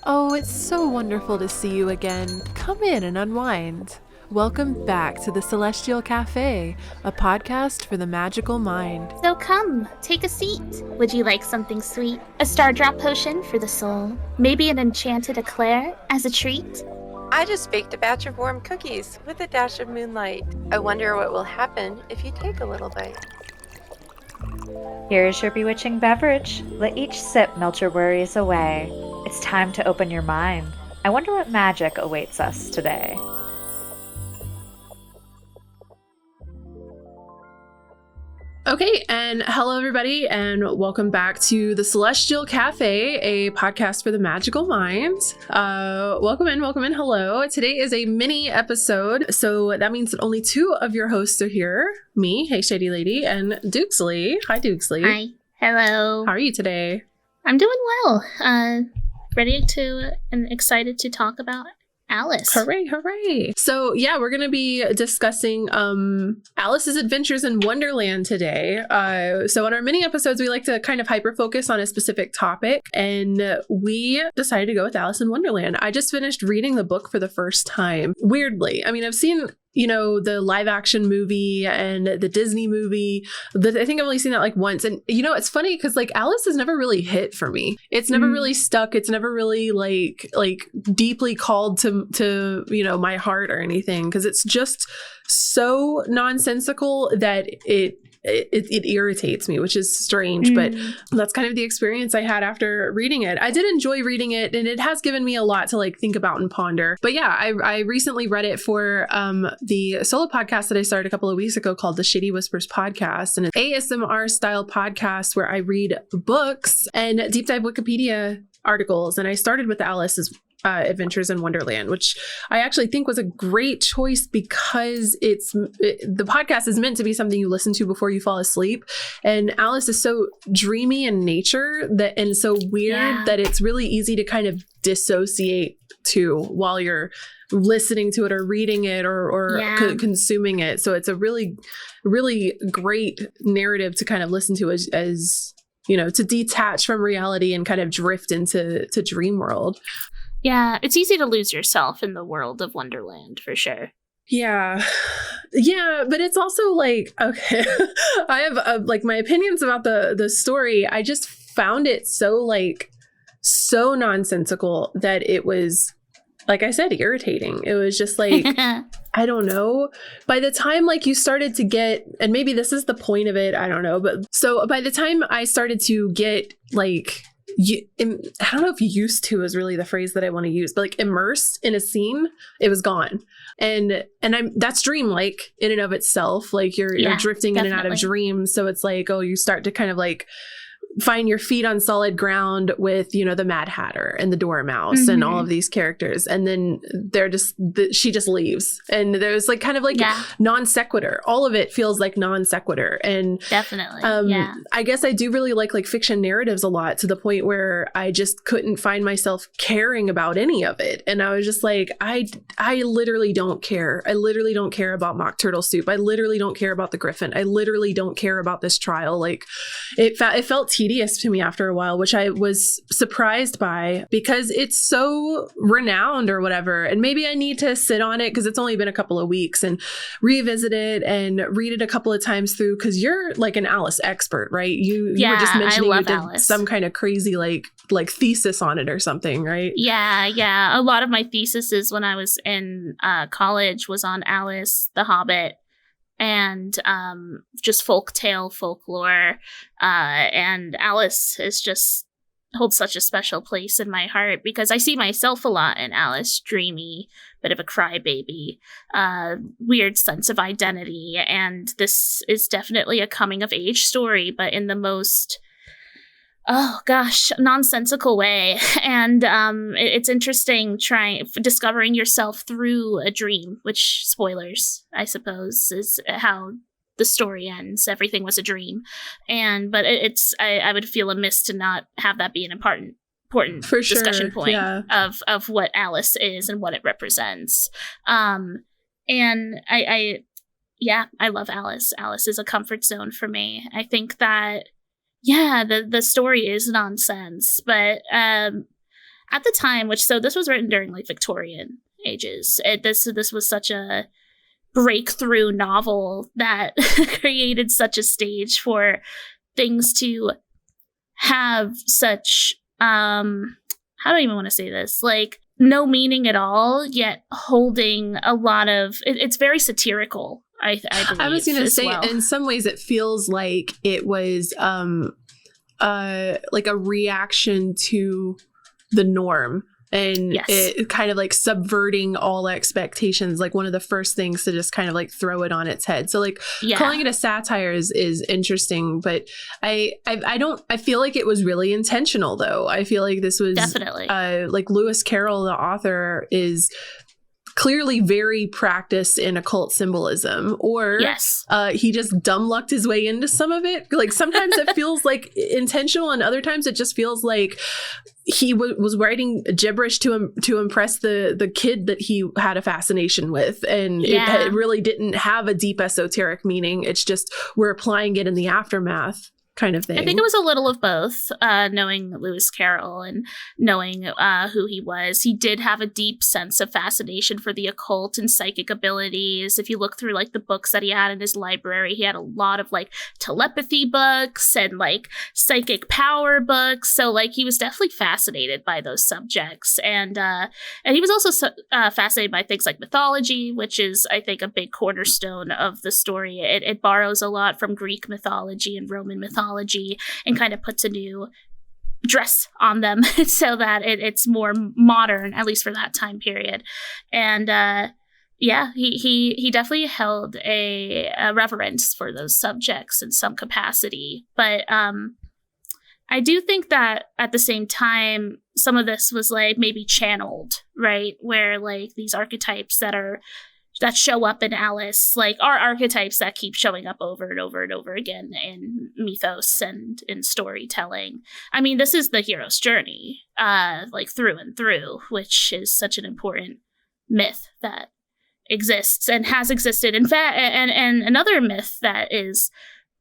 Oh, it's so wonderful to see you again. Come in and unwind. Welcome back to the Celestial Café, a podcast for the magical mind. So come, take a seat. Would you like something sweet? A star drop potion for the soul? Maybe an enchanted eclair as a treat? I just baked a batch of warm cookies with a dash of moonlight. I wonder what will happen if you take a little bite. Here is your bewitching beverage. Let each sip melt your worries away. It's time to open your mind. I wonder what magic awaits us today. Okay, and hello everybody, and welcome back to the Celestial Café, a podcast for the magical mind. Welcome in, hello. Today is a mini episode, so that means that only two of your hosts are here. Me, HeyShadyLady, and Doogsley. Hi, Doogsley. Hi. Hello. How are you today? I'm doing well. Ready to and excited to talk about Alice. Hooray. So yeah, we're going to be discussing Alice's adventures in Wonderland today. So on our mini episodes, we like to kind of hyper focus on a specific topic, and we decided to go with Alice in Wonderland. I just finished reading the book for the first time. Weirdly. I mean, I've seen the live action movie and the Disney movie. I think I've only seen that like once. And it's funny because like Alice has never really hit for me. It's never really stuck. It's never really like deeply called to my heart or anything, because it's just so nonsensical that it irritates me, which is strange, but that's kind of the experience I had after reading it. I did enjoy reading it, and it has given me a lot to like think about and ponder. But yeah, I recently read it for the solo podcast that I started a couple of weeks ago called the Shady Whispers podcast, and it's ASMR style podcast where I read books and deep dive Wikipedia articles. And I started with Alice's Adventures in Wonderland, which I actually think was a great choice because the podcast is meant to be something you listen to before you fall asleep, and Alice is so dreamy in nature and so weird that it's really easy to kind of dissociate to while you're listening to it or reading it or consuming it. So it's a really, really great narrative to kind of listen to as to detach from reality and kind of drift into dream world. Yeah, it's easy to lose yourself in the world of Wonderland, for sure. Yeah, but it's also like, okay, I have like my opinions about the story. I just found it so nonsensical that it was, like I said, irritating. It was just like, I don't know. By the time like you started to get, and maybe this is the point of it, I don't know. But so by the time I started to get like, I don't know if used to is really the phrase that I want to use, but like immersed in a scene, it was gone. And that's dreamlike in and of itself. Like you're drifting in and out of dreams. So it's like, you start to kind of like find your feet on solid ground with, the Mad Hatter and the Dormouse and all of these characters. And then she just leaves. And there's like kind of like non sequitur. All of it feels like non sequitur. And definitely. I guess I do really like fiction narratives a lot, to the point where I just couldn't find myself caring about any of it. And I was just like, I literally don't care. I literally don't care about Mock Turtle Soup. I literally don't care about the Griffin. I literally don't care about this trial. Like it felt tedious to me after a while, which I was surprised by because it's so renowned or whatever. And maybe I need to sit on it because it's only been a couple of weeks and revisit it and read it a couple of times through, because you're like an Alice expert, right? You were just mentioning you did Alice. Some kind of crazy like thesis on it or something, right? Yeah. A lot of my theses when I was in college was on Alice, the Hobbit, and just folklore, and Alice holds such a special place in my heart because I see myself a lot in Alice. Dreamy, bit of a crybaby, weird sense of identity, and this is definitely a coming of age story, but in the most nonsensical way. And it's interesting discovering yourself through a dream, which, spoilers, I suppose, is how the story ends. Everything was a dream. But I would feel amiss to not have that be an important discussion point of what Alice is and what it represents. And I love Alice. Alice is a comfort zone for me. I think that the story is nonsense, but at the time, this was written during like Victorian ages. This was such a breakthrough novel that created such a stage for things to have such how do I even want to say this, like no meaning at all, yet holding a lot of it's very satirical. I believe. I was going to say, well. In some ways, it feels like it was like a reaction to the norm, and Yes. it kind of like subverting all expectations. Like one of the first things to just kind of like throw it on its head. So like calling it a satire is interesting, but I feel like it was really intentional though. I feel like this was definitely like Lewis Carroll, the author, is clearly very practiced in occult symbolism, or he just dumb lucked his way into some of it. Like sometimes it feels like intentional, and other times it just feels like he was writing gibberish to impress the kid that he had a fascination with, and it really didn't have a deep esoteric meaning. It's just we're applying it in the aftermath kind of thing. I think it was a little of both, knowing Lewis Carroll and knowing who he was. He did have a deep sense of fascination for the occult and psychic abilities. If you look through like the books that he had in his library, he had a lot of like telepathy books and like psychic power books. So like he was definitely fascinated by those subjects. And he was also fascinated by things like mythology, which is, I think, a big cornerstone of the story. It borrows a lot from Greek mythology and Roman mythology, and kind of puts a new dress on them so that it's more modern, at least for that time period. And he definitely held a reverence for those subjects in some capacity. But I do think that at the same time, some of this was like maybe channeled, right? Where like these archetypes that show up in Alice, like, are archetypes that keep showing up over and over and over again in mythos and in storytelling. I mean, this is the hero's journey, like through and through, which is such an important myth that exists and has existed. In fact, and another myth that is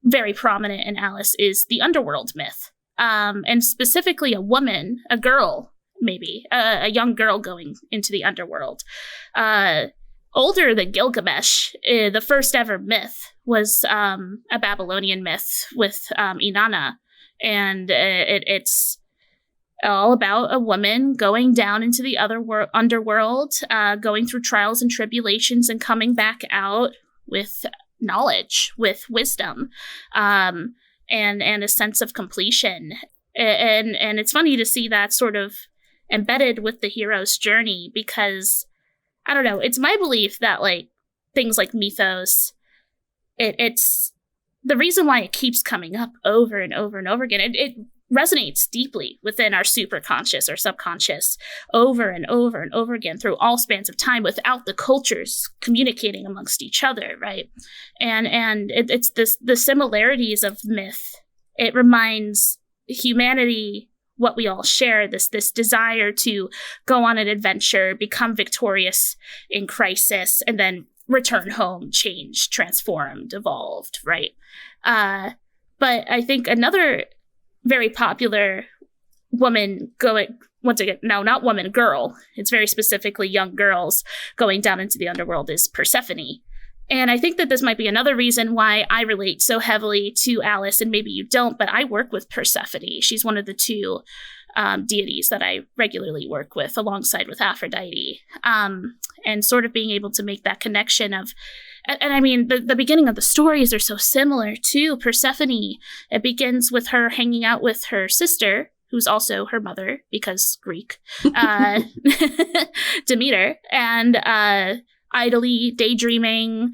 very prominent in Alice is the underworld myth, and specifically a woman, a girl, maybe a young girl going into the underworld. Older than Gilgamesh, the first ever myth was a Babylonian myth with Inanna, and it's all about a woman going down into the underworld, going through trials and tribulations, and coming back out with knowledge, with wisdom, and a sense of completion. And it's funny to see that sort of embedded with the hero's journey, because I don't know, it's my belief that like things like mythos, it's the reason why it keeps coming up over and over and over again. It resonates deeply within our superconscious or subconscious over and over and over again through all spans of time without the cultures communicating amongst each other, right? And it's the similarities of myth. It reminds humanity what we all share, this desire to go on an adventure, become victorious in crisis, and then return home, changed, transformed, evolved, right? But I think another very popular woman going, once again, no, not woman, girl, it's very specifically young girls going down into the underworld, is Persephone. And I think that this might be another reason why I relate so heavily to Alice, and maybe you don't, but I work with Persephone. She's one of the two deities that I regularly work with, alongside with Aphrodite. And sort of being able to make that connection of, and I mean, the beginning of the stories are so similar to Persephone. It begins with her hanging out with her sister, who's also her mother, because Greek, Demeter, and idly daydreaming,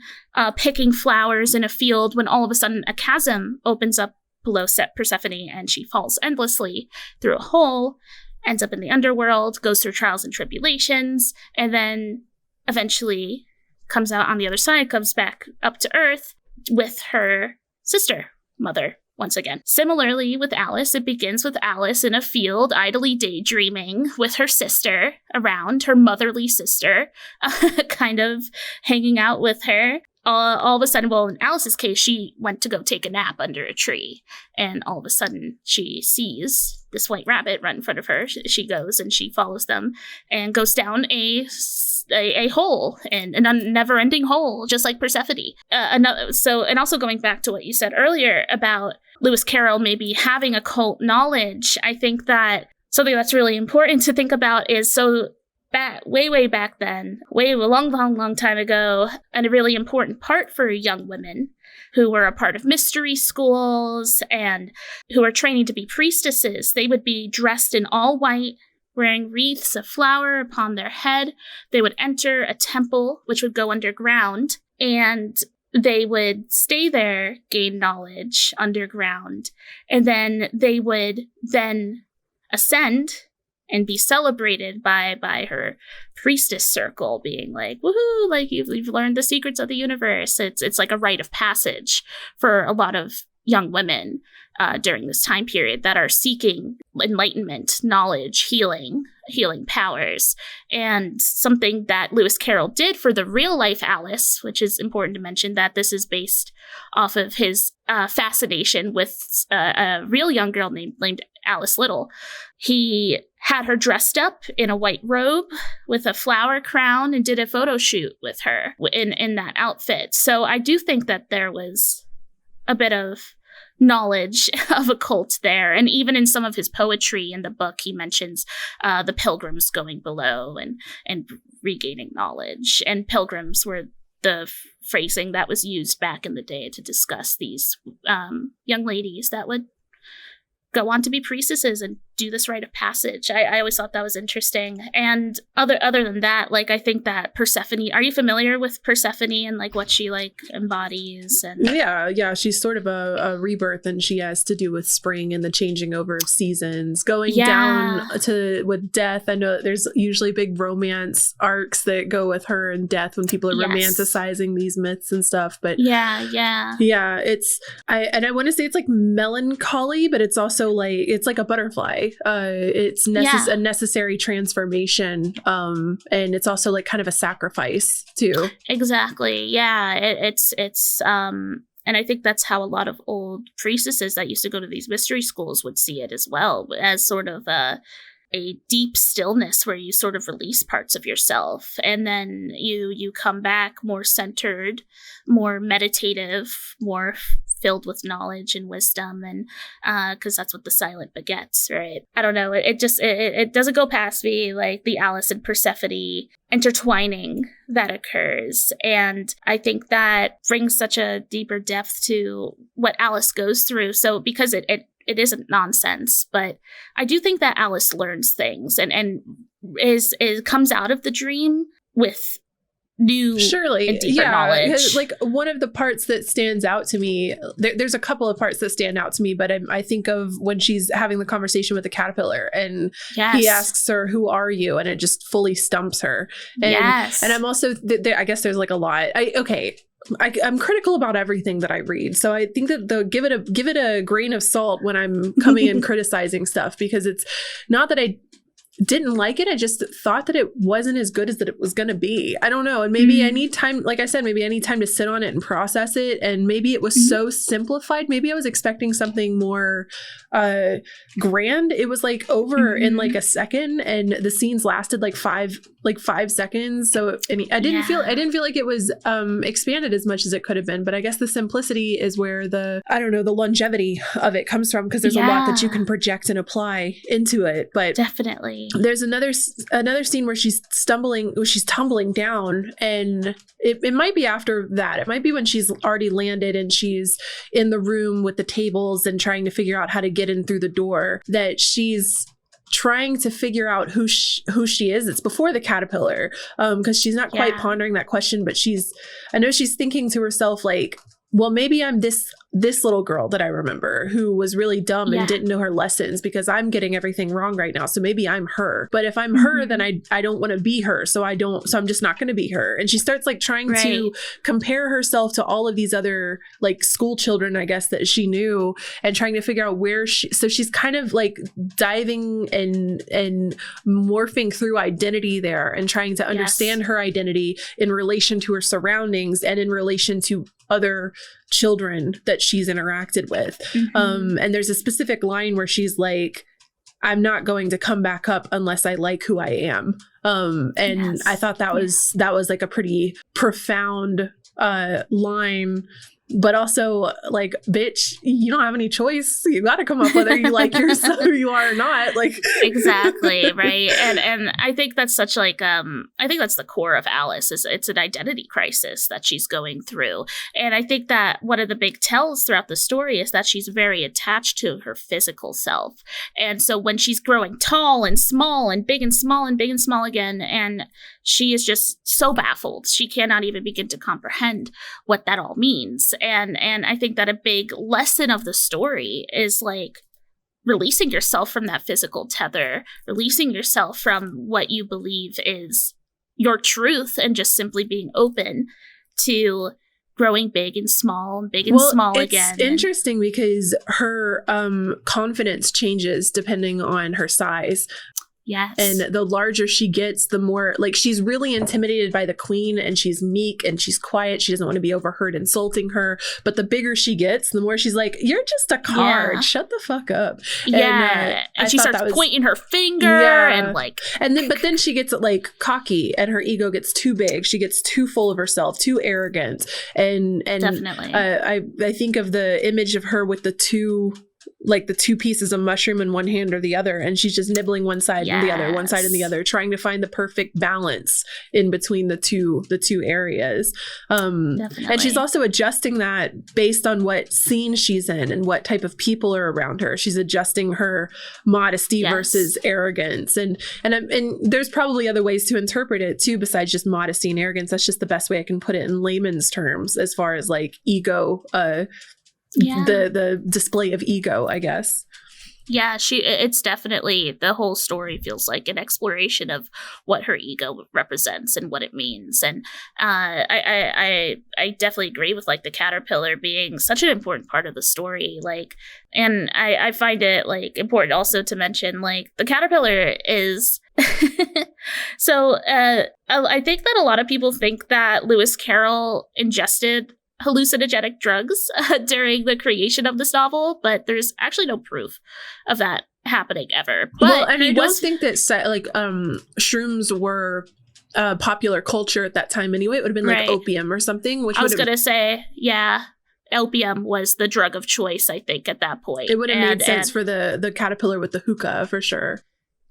picking flowers in a field, when all of a sudden a chasm opens up below Persephone, and she falls endlessly through a hole, ends up in the underworld, goes through trials and tribulations, and then eventually comes out on the other side, comes back up to Earth with her sister, mother, once again. Similarly with Alice, it begins with Alice in a field, idly daydreaming with her sister around, her motherly sister, kind of hanging out with her. all of a sudden, well, in Alice's case, she went to go take a nap under a tree, and all of a sudden she sees this white rabbit run in front of her. She goes and she follows them and goes down a hole, and a never-ending hole, just like Persephone. And also going back to what you said earlier about Lewis Carroll maybe having occult knowledge, I think that something that's really important to think about is way back then, a long time ago, and a really important part for young women who were a part of mystery schools and who were training to be priestesses. They would be dressed in all white, wearing wreaths of flower upon their head. They would enter a temple, which would go underground, and they would stay there, gain knowledge underground, and then they would then ascend and be celebrated by her priestess circle, being like, woohoo, like you've learned the secrets of the universe. It's like a rite of passage for a lot of young women during this time period that are seeking enlightenment, knowledge, healing powers. And something that Lewis Carroll did for the real life Alice, which is important to mention that this is based off of his fascination with a real young girl named Alice Little. He had her dressed up in a white robe with a flower crown and did a photo shoot with her in that outfit. So I do think that there was a bit of knowledge of a cult there. And even in some of his poetry in the book, he mentions the pilgrims going below and regaining knowledge. And pilgrims were the phrasing that was used back in the day to discuss these young ladies that would go on to be priestesses and do this rite of passage. I always thought that was interesting. And other than that, like, I think that Persephone, are you familiar with Persephone and like what she like embodies? And yeah, she's sort of a rebirth, and she has to do with spring and the changing over of seasons, going down to with death. I know that there's usually big romance arcs that go with her and death when people are romanticizing these myths and stuff. But yeah, it's I want to say it's like melancholy, but it's also like it's like a butterfly. It's a necessary transformation, and it's also like kind of a sacrifice too. Exactly. Yeah, it's and I think that's how a lot of old priestesses that used to go to these mystery schools would see it as well, as sort of a deep stillness where you sort of release parts of yourself, and then you come back more centered, more meditative, more filled with knowledge and wisdom, and because that's what the silent begets, right? I don't know. It just doesn't go past me, like the Alice and Persephone intertwining that occurs, and I think that brings such a deeper depth to what Alice goes through. So because it isn't nonsense, but I do think that Alice learns things and comes out of the dream with new and deeper knowledge. Like one of the parts that stands out to me, there's a couple of parts that stand out to me, but I think of when she's having the conversation with the caterpillar and he asks her, "Who are you?" and it just fully stumps her. And I'm also, I guess there's like a lot. I'm critical about everything that I read, so I think that give it a grain of salt when I'm coming and criticizing stuff, because it's not that I didn't like it. I just thought that it wasn't as good as that it was going to be. I don't know. And maybe I need time, like I said, maybe I need time to sit on it and process it. And maybe it was so simplified. Maybe I was expecting something more grand. It was like over in like a second, and the scenes lasted like five seconds. So I didn't feel like it was expanded as much as it could have been. But I guess the simplicity is where the longevity of it comes from, because there's a lot that you can project and apply into it. But definitely. There's another scene where she's tumbling down, and it might be after that. It might be when she's already landed and she's in the room with the tables and trying to figure out how to get in through the door, that she's trying to figure out who she is. It's before the caterpillar, because she's not quite pondering that question, but I know she's thinking to herself, like, well, maybe I'm this little girl that I remember who was really dumb and didn't know her lessons because I'm getting everything wrong right now. So maybe I'm her. But if I'm her, then I don't want to be her. So I'm just not going to be her. And she starts like trying to compare herself to all of these other like school children, I guess, that she knew, and trying to figure out where so she's kind of like diving and morphing through identity there and trying to understand her identity in relation to her surroundings and in relation to other children that she's interacted with. And there's a specific line where she's like, I'm not going to come back up unless I like who I am. And I thought that was like a pretty profound line. But also, like, bitch, you don't have any choice. You got to come up whether you like yourself or you are or not. Like, exactly, right. And I think that's such like I think that's the core of Alice. Is it's an identity crisis that she's going through. And I think that one of the big tells throughout the story is that she's very attached to her physical self. And so when she's growing tall and small and big and small and big and small again, and she is just so baffled, she cannot even begin to comprehend what that all means. And I think that a big lesson of the story is like releasing yourself from that physical tether, releasing yourself from what you believe is your truth, and just simply being open to growing big and small again. It's interesting because her confidence changes depending on her size. Yes. And the larger she gets, the more, like, she's really intimidated by the queen, and she's meek and she's quiet. She doesn't want to be overheard insulting her. But the bigger she gets, the more she's like, you're just a card. Shut the fuck up. Yeah. And she starts pointing her finger and like. But then she gets like cocky, and her ego gets too big. She gets too full of herself, too arrogant. And definitely. I think of the image of her with the two pieces of mushroom in one hand or the other, and she's just nibbling one side and the other, one side and the other, trying to find the perfect balance in between the two areas. And she's also adjusting that based on what scene she's in and what type of people are around her. She's adjusting her modesty versus arrogance, and there's probably other ways to interpret it too besides just modesty and arrogance. That's just the best way I can put it in layman's terms as far as like ego, the display of ego, I guess. Yeah, it's definitely, the whole story feels like an exploration of what her ego represents and what it means. And I definitely agree with like the caterpillar being such an important part of the story. Like, and I find it like important also to mention like the caterpillar is so I think that a lot of people think that Lewis Carroll ingested hallucinogenic drugs during the creation of this novel, but there's actually no proof of that happening ever. But I don't think that shrooms were popular culture at that time anyway. It would have been like opium or something. Which I was gonna say, opium was the drug of choice, I think, at that point. It would have made sense for the caterpillar with the hookah for sure.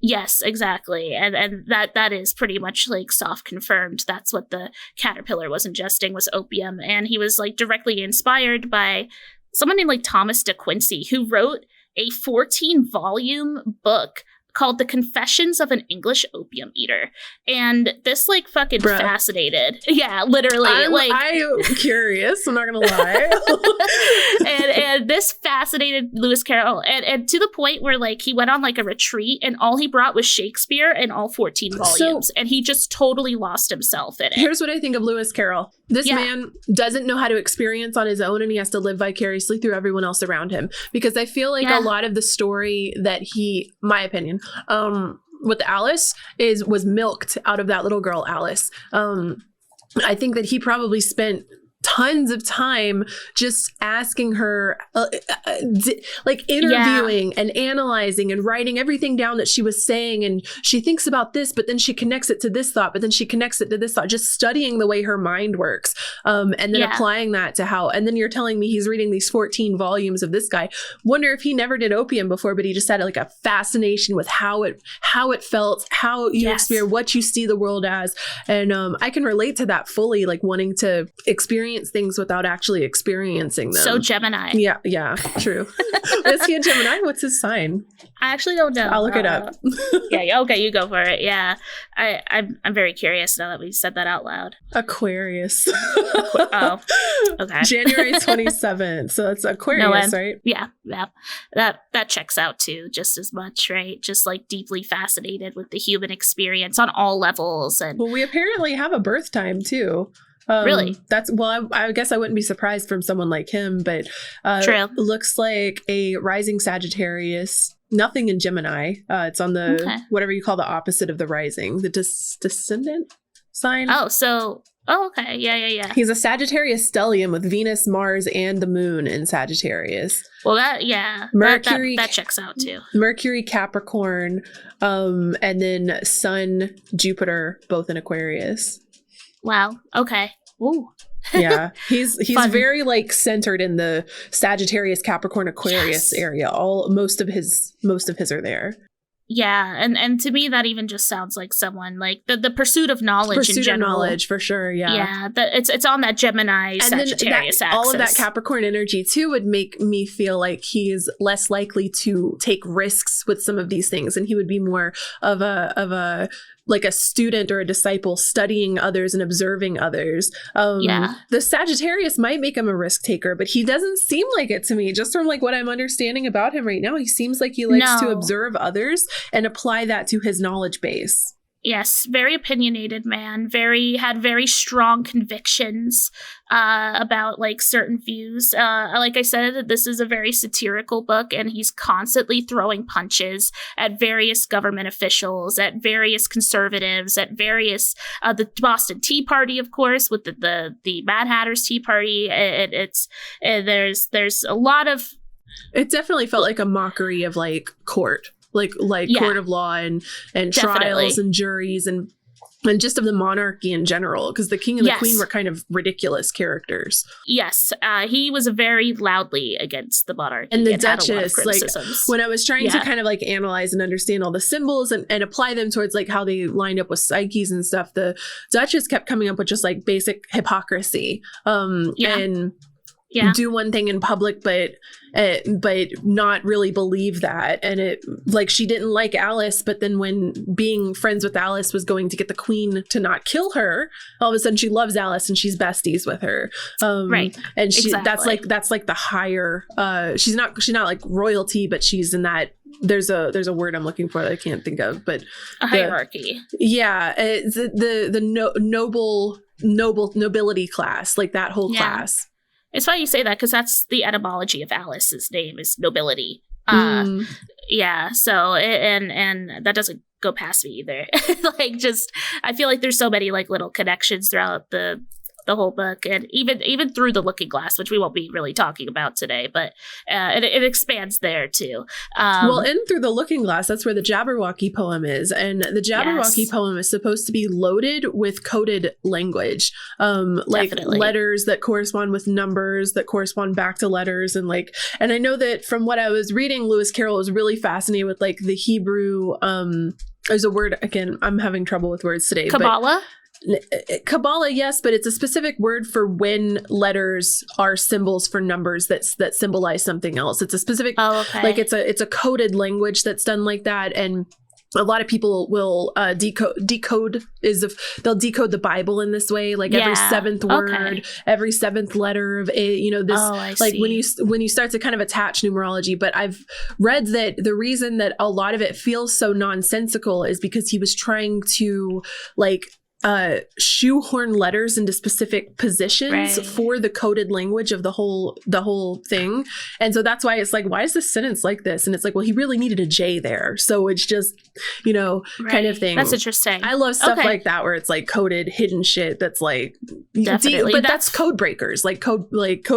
Yes, exactly. And that is pretty much like soft confirmed. That's what the caterpillar was ingesting, was opium. And he was like directly inspired by someone named like Thomas de Quincey, who wrote a 14-volume book called The Confessions of an English Opium Eater. And this like fucking fascinated. Yeah, literally. I'm curious, I'm not gonna lie. and this fascinated Lewis Carroll. And to the point where like he went on like a retreat and all he brought was Shakespeare and all 14 volumes. And he just totally lost himself in it. Here's what I think of Lewis Carroll. This man doesn't know how to experience on his own, and he has to live vicariously through everyone else around him. Because I feel like a lot of the story that my opinion, with Alice was milked out of that little girl, Alice. I think that he probably spent tons of time just asking her, like interviewing and analyzing and writing everything down that she was saying. And she thinks about this, but then she connects it to this thought, but then she connects it to this thought, just studying the way her mind works. And then applying that to and then you're telling me he's reading these 14 volumes of this guy. Wonder if he never did opium before, but he just had like a fascination with how it felt, how you experience, what you see the world as. And I can relate to that fully, like wanting to experience experience things without actually experiencing them. So Gemini. Yeah, true. Is he a Gemini? What's his sign? I actually don't know. I'll look it up. Yeah, okay, you go for it. Yeah. I'm very curious now that we said that out loud. Aquarius. Oh, okay. January 27th. So it's Aquarius, right? Yeah. That checks out too, just as much, right? Just like deeply fascinated with the human experience on all levels. And well, we apparently have a birth time too. Really? That's I guess I wouldn't be surprised from someone like him, but True. Looks like a rising Sagittarius. Nothing in Gemini. It's on the whatever you call the opposite of the rising, the descendant sign. Okay. Yeah. He's a Sagittarius stellium with Venus, Mars, and the Moon in Sagittarius. Well, Mercury that checks out too. Mercury, Capricorn, and then Sun, Jupiter, both in Aquarius. Wow. Okay. Ooh. Yeah, he's very like centered in the Sagittarius, Capricorn, Aquarius area. Most of his are there. Yeah, and to me that even just sounds like someone like the pursuit of knowledge in general. Knowledge for sure. Yeah, it's on that Gemini Sagittarius axis. All of that Capricorn energy too would make me feel like he's less likely to take risks with some of these things, and he would be more of a like a student or a disciple studying others and observing others. The Sagittarius might make him a risk taker, but he doesn't seem like it to me. Just from like what I'm understanding about him right now, he seems like he likes to observe others and apply that to his knowledge base. Yes, very opinionated man, had very strong convictions about like certain views. Like I said, this is a very satirical book, and he's constantly throwing punches at various government officials, at various conservatives, at various the Boston Tea Party, of course, with the Mad Hatter's Tea Party. There's a lot of. It definitely felt like a mockery of like court. Like court of law and trials and juries and just of the monarchy in general, because the king and the queen were kind of ridiculous characters. Yes, he was very loudly against the monarchy. And the Duchess, like when I was trying to kind of like analyze and understand all the symbols and apply them towards like how they lined up with psyches and stuff, the Duchess kept coming up with just like basic hypocrisy. And do one thing in public, but not really believe that. And it like she didn't like Alice, but then when being friends with Alice was going to get the queen to not kill her, all of a sudden she loves Alice and she's besties with her. Right. And that's like the higher. She's not like royalty, but she's in that. There's a word I'm looking for that I can't think of, but a hierarchy. The nobility class, like that whole class. It's funny you say that because that's the etymology of Alice's name is nobility. Yeah. So and that doesn't go past me either. Like just I feel like there's so many like little connections throughout the whole book, and even through the Looking Glass, which we won't be really talking about today, but it expands there too. And through the Looking Glass, that's where the Jabberwocky poem is, and the Jabberwocky poem is supposed to be loaded with coded language, like Definitely. letters that correspond with numbers that correspond back to letters, and I know that from what I was reading, Lewis Carroll was really fascinated with like the Hebrew. There's a word again. I'm having trouble with words today. Kabbalah. Kabbalah, yes, but it's a specific word for when letters are symbols for numbers that symbolize something else. It's a specific, like it's a coded language that's done like that, and a lot of people will decode they'll decode the Bible in this way, like every seventh word, every seventh letter of this, like when you start to kind of attach numerology. But I've read that the reason that a lot of it feels so nonsensical is because he was trying to like shoehorn letters into specific positions for the coded language of the whole thing. And so that's why it's like, why is this sentence like this? And it's like, well, he really needed a J there. So it's just, kind of thing. That's interesting. I love stuff like that, where it's like coded, hidden shit that's like, definitely. But that's code breakers, like code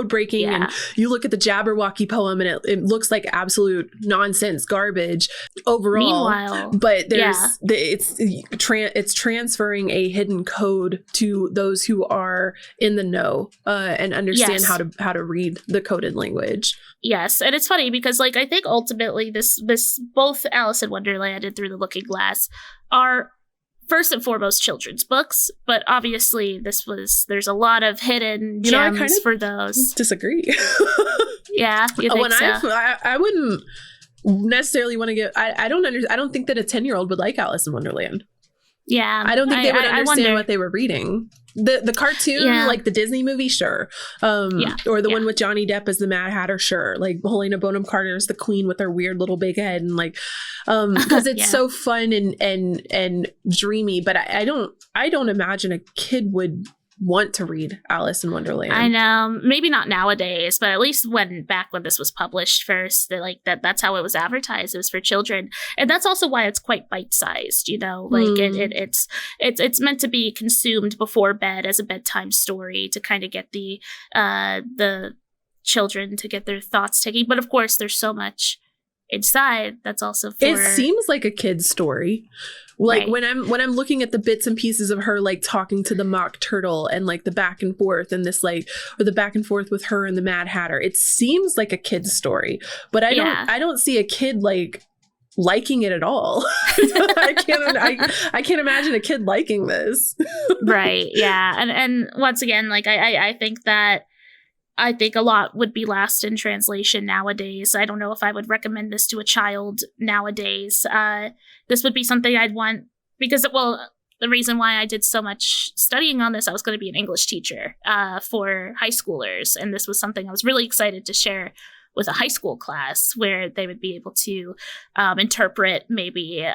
breaking. Yeah. And you look at the Jabberwocky poem and it looks like absolute nonsense garbage overall. Meanwhile, but it's transferring a hidden code to those who are in the know and understand how to read the coded language. Yes, and it's funny because like I think ultimately this both Alice in Wonderland and Through the Looking Glass are first and foremost children's books, but obviously there's a lot of hidden gems I for those. Disagree. Yeah, you think so? I wouldn't necessarily want to get. I don't think that a 10-year-old would like Alice in Wonderland. Yeah, I don't think they would understand what they were reading. The cartoon, like the Disney movie, sure. Or the one with Johnny Depp as the Mad Hatter, sure. Like Helena Bonham Carter is the queen with her weird little big head, and like, because it's so fun and dreamy. But I don't imagine a kid would want to read Alice in Wonderland. I know, maybe not nowadays, but at least back when this was published first, that's how it was advertised. It was for children, and that's also why it's quite bite-sized. You know, like it's meant to be consumed before bed as a bedtime story to kind of get the children to get their thoughts taken. But of course, there's so much inside that's also for. It seems like a kid's story. Like when I'm looking at the bits and pieces of her like talking to the mock turtle and like the back and forth and this like, or the back and forth with her and the Mad Hatter, it seems like a kid's story, but I don't see a kid like liking it at all. I can't imagine a kid liking this. Right. Yeah. And once again, like I think a lot would be lost in translation nowadays. I don't know if I would recommend this to a child nowadays. This would be something I'd want because, the reason why I did so much studying on this, I was going to be an English teacher for high schoolers. And this was something I was really excited to share with a high school class where they would be able to interpret maybe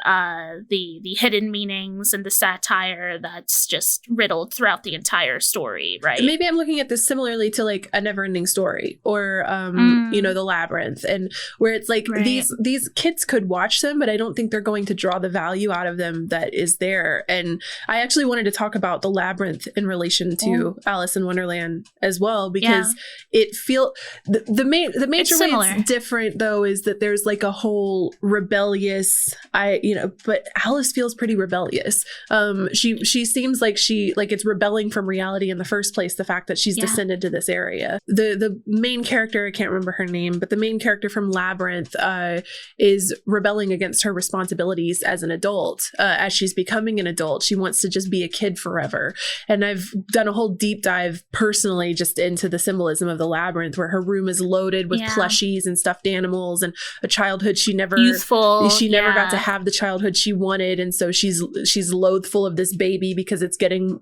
the hidden meanings and the satire that's just riddled throughout the entire story, right? Maybe I'm looking at this similarly to like A Never-Ending Story or The Labyrinth, and where it's like these kids could watch them, but I don't think they're going to draw the value out of them that is there. And I actually wanted to talk about The Labyrinth in relation to Alice in Wonderland as well, because it feels the major way it's different though is that there's like a whole rebellious but Alice feels pretty rebellious. She seems like it's rebelling from reality in the first place, the fact that she's descended to this area. The main character, I can't remember her name, but the main character from Labyrinth is rebelling against her responsibilities as an adult. As she's becoming an adult, she wants to just be a kid forever. And I've done a whole deep dive personally just into the symbolism of the Labyrinth, where her room is loaded with plushies and stuffed animals and a childhood she never got to have, the childhood she wanted, and so she's loathful of this baby because it's getting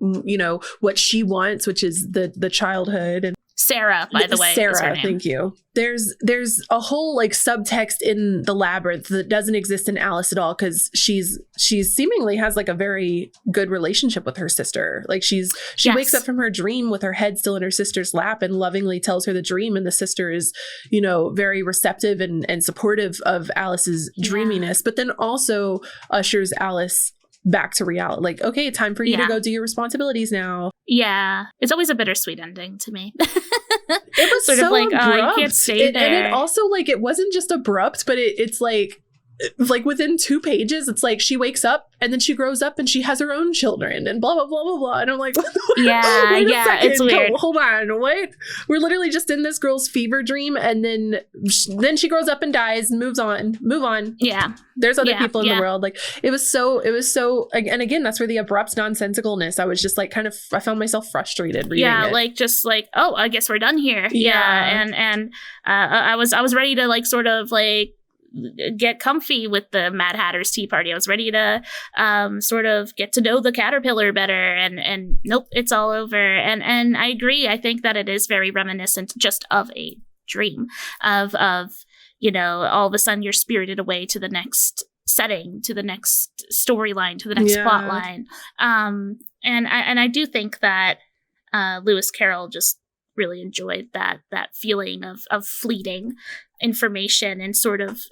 what she wants, which is the childhood. And Sarah, by the way, Sarah, thank you. There's a whole like subtext in the Labyrinth that doesn't exist in Alice at all, because she's seemingly has like a very good relationship with her sister. Like she wakes up from her dream with her head still in her sister's lap and lovingly tells her the dream, and the sister is very receptive and supportive of Alice's dreaminess, but then also ushers Alice back to reality. Like, okay, time for you to go do your responsibilities now. Yeah, it's always a bittersweet ending to me. It was sort so of like, abrupt. oh, you can't stay there. And it also like it wasn't just abrupt, but it's like within 2 pages, it's like she wakes up and then she grows up and she has her own children and blah blah blah blah blah. And I'm like, wait a second, it's weird. Hold on, what? We're literally just in this girl's fever dream, and then she grows up and dies and move on. Yeah, there's other people in the world. Like it was so, and again, that's where the abrupt nonsensicalness. I was just like I found myself frustrated reading it. Like just like, oh, I guess we're done here. And I was ready to like sort of like get comfy with the Mad Hatter's tea party. I was ready to sort of get to know the caterpillar better, and nope, it's all over. And I agree. I think that it is very reminiscent just of a dream of all of a sudden you're spirited away to the next setting, to the next storyline, to the next plot line. And I do think that Lewis Carroll just really enjoyed that feeling of fleeting information, and sort of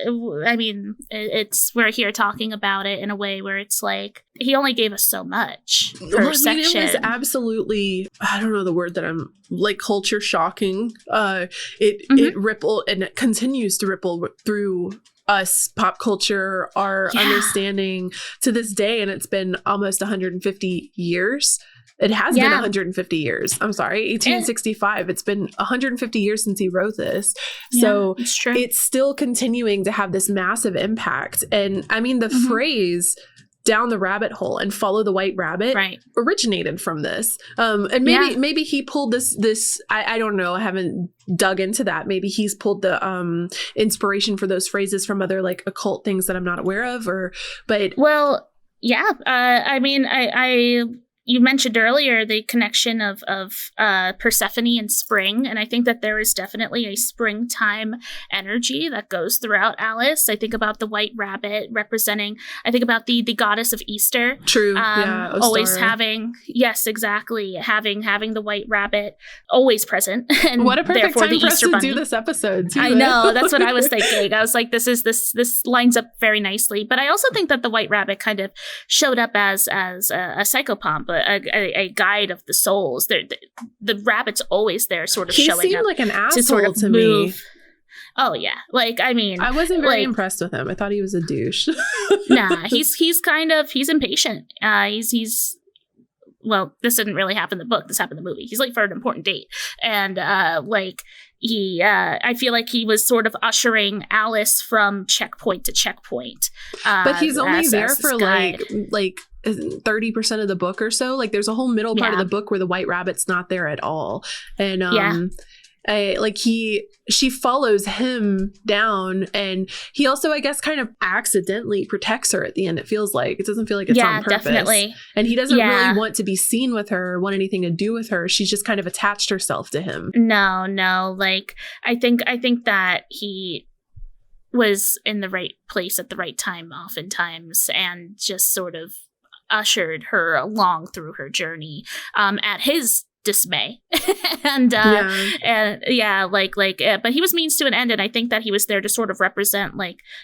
we're here talking about it in a way where it's like he only gave us so much per section. It was absolutely, I don't know the word that I'm like, culture shocking. It rippled, and it continues to ripple through us, pop culture, our understanding to this day, and it's been almost 150 years. It has been 150 years. I'm sorry, 1865. It's been 150 years since he wrote this. So it's still continuing to have this massive impact. And I mean, the phrase down the rabbit hole and follow the white rabbit originated from this. And maybe he pulled this. I don't know. I haven't dug into that. Maybe he's pulled the inspiration for those phrases from other like occult things that I'm not aware of. I mean, you mentioned earlier the connection of Persephone and spring, and I think that there is definitely a springtime energy that goes throughout Alice. I think about the white rabbit representing, I think about the goddess of Easter. True. Always having the white rabbit always present. And what a perfect time the for Easter us to bunny. do this episode, too. I know, that's what I was thinking. I was like, this lines up very nicely. But I also think that the white rabbit kind of showed up as a psychopomp, a guide of the souls. The rabbit's always there, sort of showing up. He seemed like an asshole to sort of to move. me. Oh yeah, like I mean, I wasn't very impressed with him. I thought he was a douche. Nah, he's impatient. He's well, this didn't really happen in the book. This happened in the movie. He's late for an important date, and I feel like he was sort of ushering Alice from checkpoint to checkpoint. But he's only there for guide. like 30% of the book or so. Like there's a whole middle part of the book where the white rabbit's not there at all. And she follows him down, and he also, I guess, kind of accidentally protects her at the end. It feels like it doesn't feel like it's on purpose. Definitely. And he doesn't really want to be seen with her or want anything to do with her. She's just kind of attached herself to him. No. Like I think that he was in the right place at the right time oftentimes, and just sort of ushered her along through her journey at his dismay. But he was means to an end, and I think that he was there to sort of represent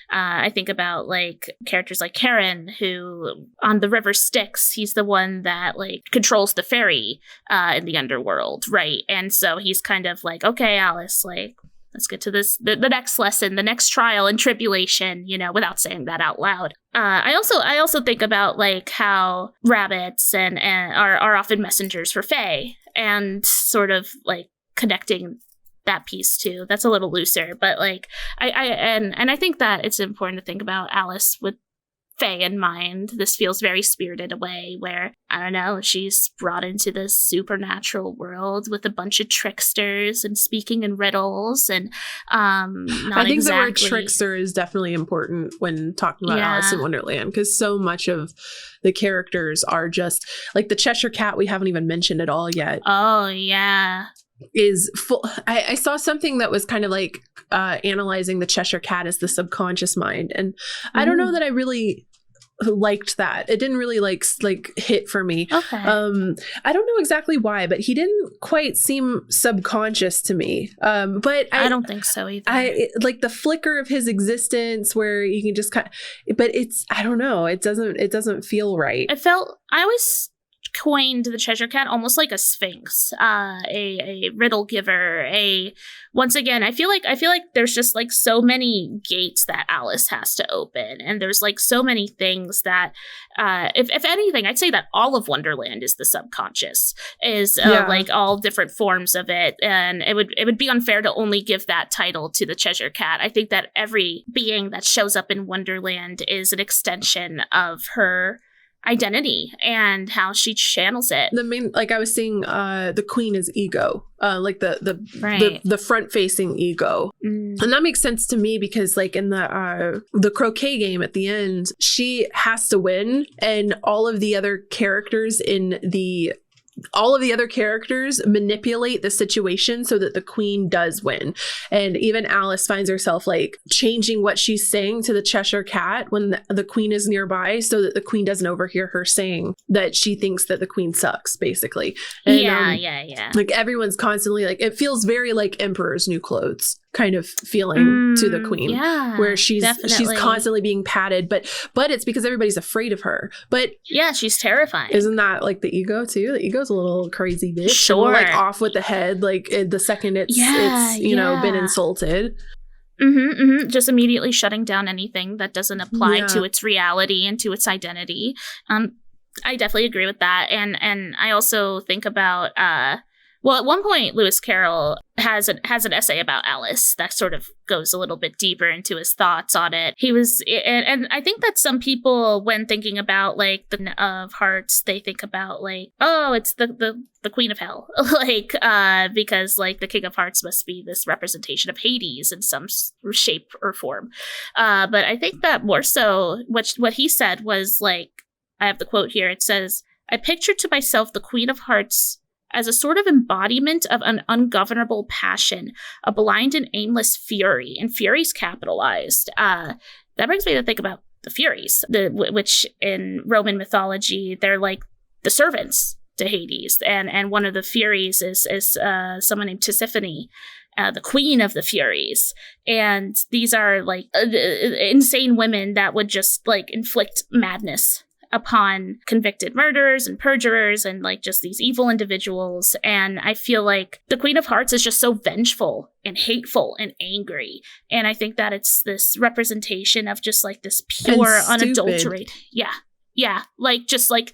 I think about like characters like Karen, who on the river Styx, he's the one that like controls the ferry in the underworld, right? And so he's kind of like, okay, Alice, like let's get to this, the next lesson, the next trial and tribulation, without saying that out loud. I also think about like how rabbits and are often messengers for fae, and sort of like connecting that piece too. That's a little looser, but like I think that it's important to think about Alice with fae in mind. This feels very Spirited Away, where I don't know, she's brought into this supernatural world with a bunch of tricksters and speaking in riddles, and I think the word trickster is definitely important when talking about Alice in Wonderland, because so much of the characters are just like the Cheshire Cat. We haven't even mentioned at all yet. Oh yeah. Is full. I saw something that was kind of like analyzing the Cheshire Cat as the subconscious mind, and I don't know that I really liked that. It didn't really like hit for me. Okay. I don't know exactly why, but he didn't quite seem subconscious to me. But I don't think so either. I like the flicker of his existence where you can just but it's, I don't know. It doesn't feel right. I always coined the Cheshire Cat almost like a sphinx, a riddle giver. Once again, I feel like there's just like so many gates that Alice has to open, and there's like so many things that, if anything, I'd say that all of Wonderland is the subconscious, is like all different forms of it, and it would be unfair to only give that title to the Cheshire Cat. I think that every being that shows up in Wonderland is an extension of her identity and how she channels it. The main, like I was saying, the queen is ego, like the front facing ego, and that makes sense to me because like in the croquet game at the end, she has to win, and all of the other characters manipulate the situation so that the queen does win. And even Alice finds herself like changing what she's saying to the Cheshire Cat when the queen is nearby, so that the queen doesn't overhear her saying that she thinks that the queen sucks, basically. And, yeah. Like everyone's constantly like, it feels very like Emperor's New Clothes kind of feeling to the queen, where she's constantly being patted, but it's because everybody's afraid of her. But yeah, she's terrifying. Isn't that like the ego too? The ego's a little crazy bitch. Sure. Like off with the head, like the second it's been insulted. Just immediately shutting down anything that doesn't apply to its reality and to its identity. I definitely agree with that, and I also think about Well, at one point, Lewis Carroll has an essay about Alice that sort of goes a little bit deeper into his thoughts on it. And I think that some people, when thinking about like the of Hearts, they think about like, oh, it's the Queen of Hell, like because like the King of Hearts must be this representation of Hades in some shape or form. But I think that more so, what he said was like, I have the quote here. It says, "I pictured to myself the Queen of Hearts as a sort of embodiment of an ungovernable passion, a blind and aimless fury, and fury's capitalized." That brings me to think about the Furies, which in Roman mythology, they're like the servants to Hades. And one of the Furies is someone named Tisiphone, the queen of the Furies. And these are like insane women that would just like inflict madness upon convicted murderers and perjurers and like just these evil individuals. And I feel like the Queen of Hearts is just so vengeful and hateful and angry. And I think that it's this representation of just like this pure, unadulterated. Yeah. Like just like,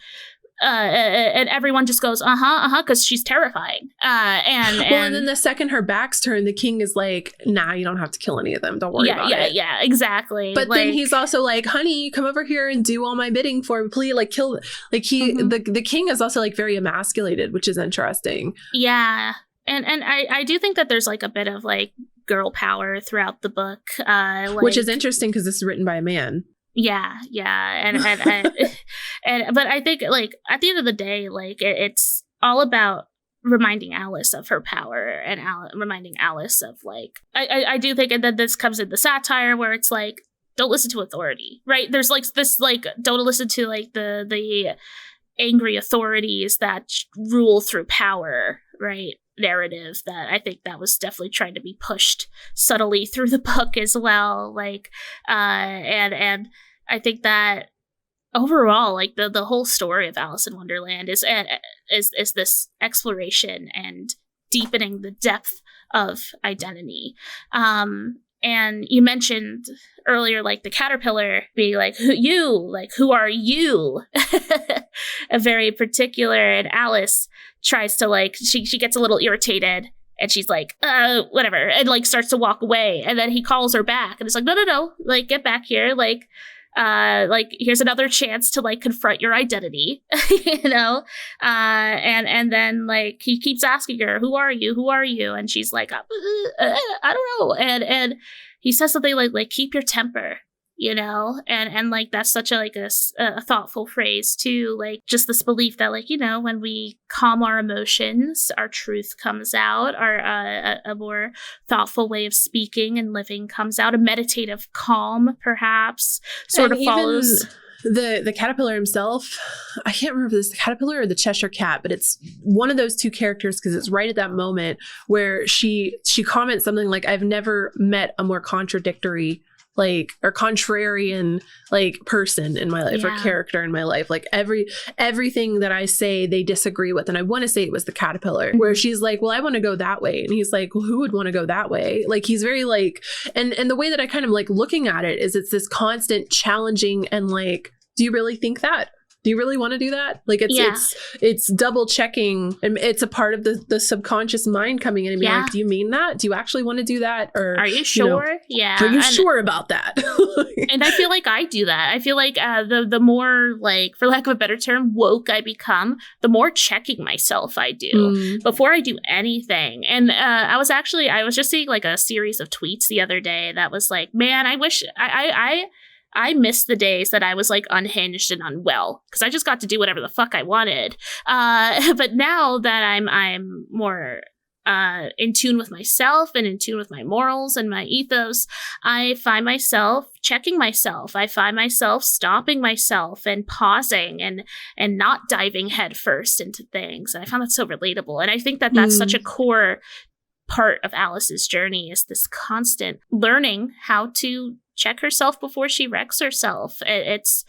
and everyone just goes, because she's terrifying. And then the second her back's turned, the king is like, nah, you don't have to kill any of them. Don't worry about it. Yeah, exactly. But like, then he's also like, honey, come over here and do all my bidding for me, please. Like, kill. Like the king is also like very emasculated, which is interesting. Yeah, and I do think that there's like a bit of like girl power throughout the book, which is interesting because this is written by a man. Yeah, and but I think like at the end of the day, like it's all about reminding Alice of her power and reminding Alice of like I do think that this comes in the satire where it's like, don't listen to authority, right? There's like this like, don't listen to like the angry authorities that rule through power, right? Narrative that I think that was definitely trying to be pushed subtly through the book as well. Like, and I think that overall, like the whole story of Alice in Wonderland is this exploration and deepening the depth of identity. And you mentioned earlier, like the caterpillar being like, who are you? A very particular, and Alice tries to like, she gets a little irritated and she's like, whatever, and like starts to walk away. And then he calls her back and it's like, no, like get back here. Like here's another chance to like confront your identity, you know? And then like he keeps asking her, who are you? And she's like, I don't know. And he says something like keep your temper, you know? And like, that's such a thoughtful phrase too. Like just this belief that like, you know, when we calm our emotions, our truth comes out, a more thoughtful way of speaking and living comes out, a meditative calm perhaps sort of follows. The caterpillar himself, I can't remember if it's the caterpillar or the Cheshire Cat, but it's one of those two characters because it's right at that moment where she comments something like, I've never met a more contradictory like or contrarian like person in my life or character in my life. Like everything that I say they disagree with. And I want to say it was the caterpillar where she's like, well, I want to go that way. And he's like, well, who would want to go that way? Like he's very like, and the way that I kind of like looking at it is it's this constant challenging and like, do you really think that? Do you really want to do that? Like it's double checking, and it's a part of the subconscious mind coming in and being like, do you mean that? Do you actually want to do that? Or are you sure? Are you sure about that? And I feel like I do that. I feel like the more like, for lack of a better term, woke I become, the more checking myself I do before I do anything. And I was just seeing like a series of tweets the other day that was like, man, I wish I miss the days that I was like unhinged and unwell because I just got to do whatever the fuck I wanted. But now that I'm more in tune with myself and in tune with my morals and my ethos, I find myself checking myself. I find myself stopping myself and pausing and not diving headfirst into things. And I found that so relatable. And I think that that's such a core part of Alice's journey, is this constant learning how to check herself before she wrecks herself. It's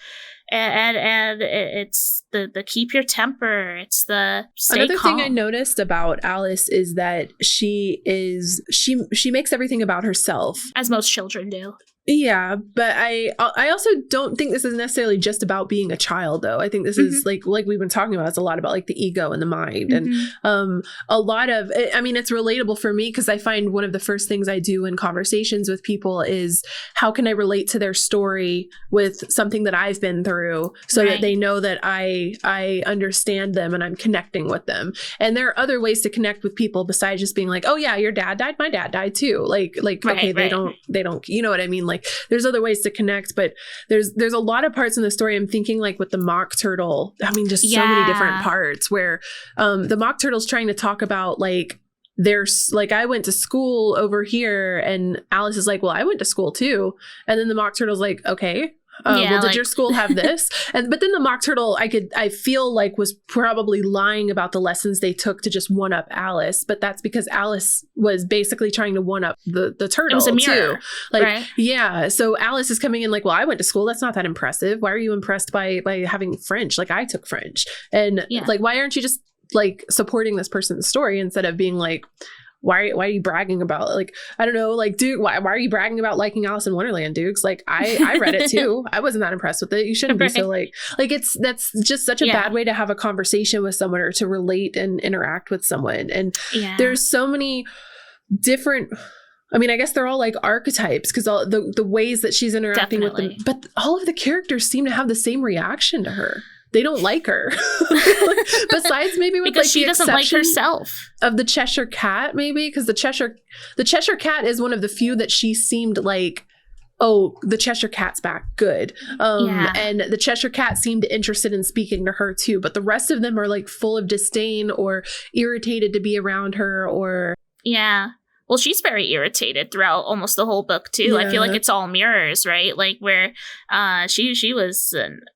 the keep your temper. It's the stay Another calm. thing I noticed about Alice is that she makes everything about herself, as most children do. Yeah, but I also don't think this is necessarily just about being a child, though. I think this is like we've been talking about, it's a lot about like the ego and the mind, and a lot of I mean, it's relatable for me because I find one of the first things I do in conversations with people is how can I relate to their story with something that I've been through, so that they know that I understand them and I'm connecting with them. And there are other ways to connect with people besides just being like, oh yeah, your dad died, my dad died too. Like okay, they don't, you know what I mean? Like there's other ways to connect, but there's a lot of parts in the story. I'm thinking like with the mock turtle, I mean, just so many different parts where the mock turtle's trying to talk about like, there's like, I went to school over here, and Alice is like, well, I went to school too. And then the mock turtle's like, okay. Well, did your school have this? But then the mock turtle, I feel like was probably lying about the lessons they took to just one up Alice. But that's because Alice was basically trying to one up the turtle. It was a mirror, too. Like, yeah. So Alice is coming in like, well, I went to school. That's not that impressive. Why are you impressed by having French? Like I took French. And like, why aren't you just like supporting this person's story instead of being like, why are you bragging about it? Like, I don't know, like, Duke, why are you bragging about liking Alice in Wonderland, Dukes? Like, I read it too. I wasn't that impressed with it. You shouldn't be so like that's just such a bad way to have a conversation with someone or to relate and interact with someone. And there's so many different, I mean, I guess they're all like archetypes because all the ways that she's interacting with them, but all of the characters seem to have the same reaction to her. They don't like her. Besides maybe with because like she the doesn't like herself. Of the Cheshire Cat, maybe, because the Cheshire Cat is one of the few that she seemed like, oh, the Cheshire Cat's back, good. And the Cheshire Cat seemed interested in speaking to her too, but the rest of them are like full of disdain or irritated to be around her or well, she's very irritated throughout almost the whole book too. I feel like it's all mirrors, right? Like where she was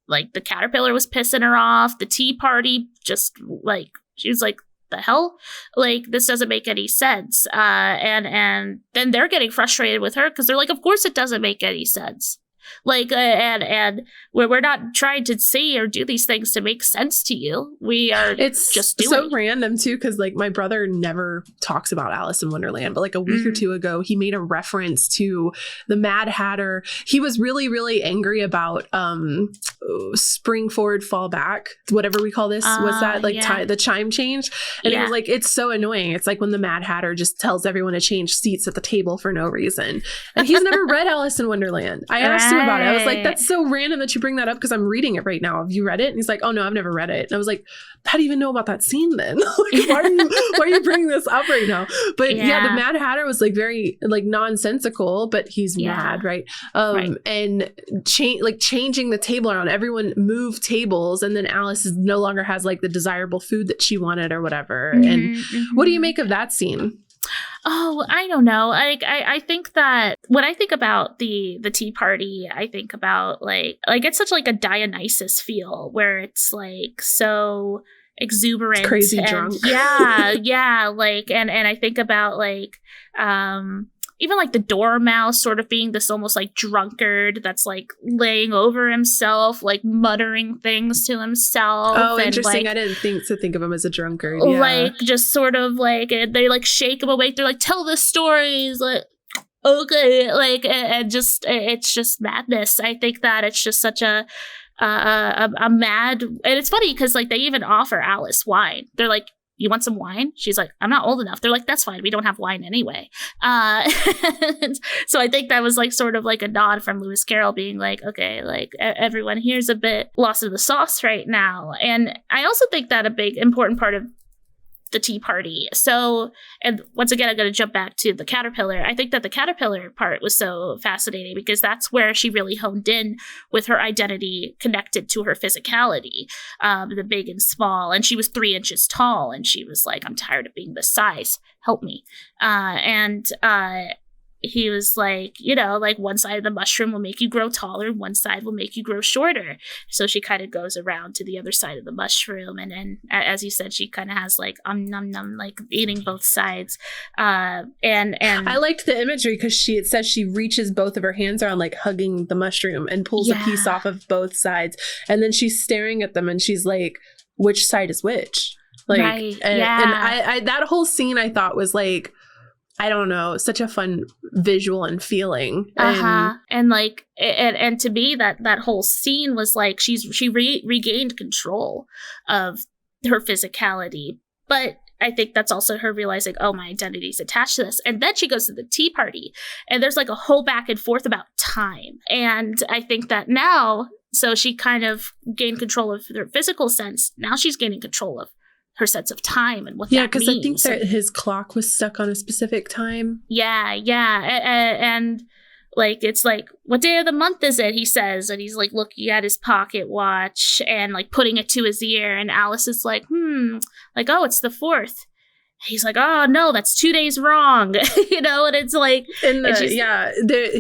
like the caterpillar was pissing her off. The tea party just like she was like, the hell, like this doesn't make any sense. And then they're getting frustrated with her because they're like, of course it doesn't make any sense. Like and we're not trying to say or do these things to make sense to you. We are just doing. So random too, because like my brother never talks about Alice in Wonderland, but like a week or two ago he made a reference to the Mad Hatter. He was really, really angry about spring forward, fall back, whatever we call this. Was that like the chime change? And he was like, it's so annoying. It's like when the Mad Hatter just tells everyone to change seats at the table for no reason. And he's never read Alice in Wonderland. I asked him about it. I was like, that's so random that you bring that up because I'm reading it right now. Have you read it? And he's like, oh no, I've never read it. And I was like, how do you even know about that scene then? Like, why are you bringing this up right now? But the Mad Hatter was like very like nonsensical, but he's mad, right? And changing the table around. Everyone moved tables, and then Alice no longer has like the desirable food that she wanted or whatever. And what do you make of that scene? Oh, I don't know. Like, I think that when I think about the tea party, I think about like it's such like a Dionysus feel where it's like so exuberant, it's crazy and, drunk. Like, and I think about like, even like the dormouse sort of being this almost like drunkard that's like laying over himself, like muttering things to himself. Oh, and, interesting. like, I didn't think of him as a drunkard. Like just sort of like they like shake him awake. They're like, tell the stories. Like, okay, like and just it's just madness. I think that it's just such a mad, and it's funny because like they even offer Alice wine. They're like, you want some wine? She's like, I'm not old enough. They're like, that's fine. We don't have wine anyway. So I think that was like sort of like a nod from Lewis Carroll being like, okay, like everyone here's a bit lost in the sauce right now. And I also think that a big important part of the tea party. So, and once again, I'm going to jump back to the caterpillar. I think that the caterpillar part was so fascinating because that's where she really honed in with her identity connected to her physicality, the big and small. And she was 3 inches tall, and she was like, I'm tired of being this size. Help me. He was like, you know, like one side of the mushroom will make you grow taller, one side will make you grow shorter. So she kind of goes around to the other side of the mushroom. And as you said, she kind of has like, num, like eating both sides. And I liked the imagery because it says she reaches both of her hands around, like hugging the mushroom and pulls a piece off of both sides. And then she's staring at them and she's like, which side is which? Like, and I that whole scene I thought was like, I don't know, such a fun visual and feeling. And like, and to me, that whole scene was like she regained control of her physicality, but I think that's also her realizing, oh, my identity's attached to this. And then she goes to the tea party, and there's like a whole back and forth about time. And I think that now, so she kind of gained control of her physical sense. Now she's gaining control of her sense of time and what that means. Yeah, because I think that his clock was stuck on a specific time. Yeah. And like, it's like, what day of the month is it? He says, and he's like looking at his pocket watch and like putting it to his ear. And Alice is like, like, oh, it's the 4th. He's like, oh no, that's 2 days wrong. You know, and it's like, and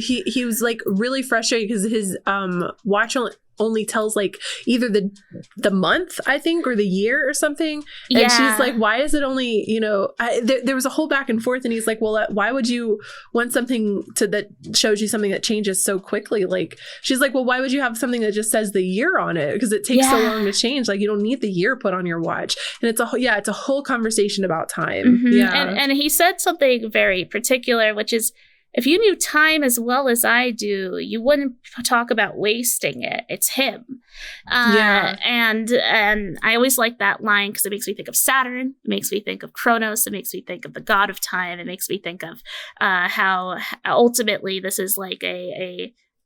he was like really frustrated because his watch only tells like either the month, I think, or the year or something. And she's like, why is it only, you know, there was a whole back and forth, and he's like, well, why would you want something that shows you something that changes so quickly? Like, she's like, well, why would you have something that just says the year on it? Because it takes so long to change. Like, you don't need the year put on your watch. And it's a whole conversation about time. And he said something very particular, which is, if you knew time as well as I do, you wouldn't talk about wasting it. It's him. And I always like that line because it makes me think of Saturn. It makes me think of Kronos. It makes me think of the god of time. It makes me think of how ultimately this is like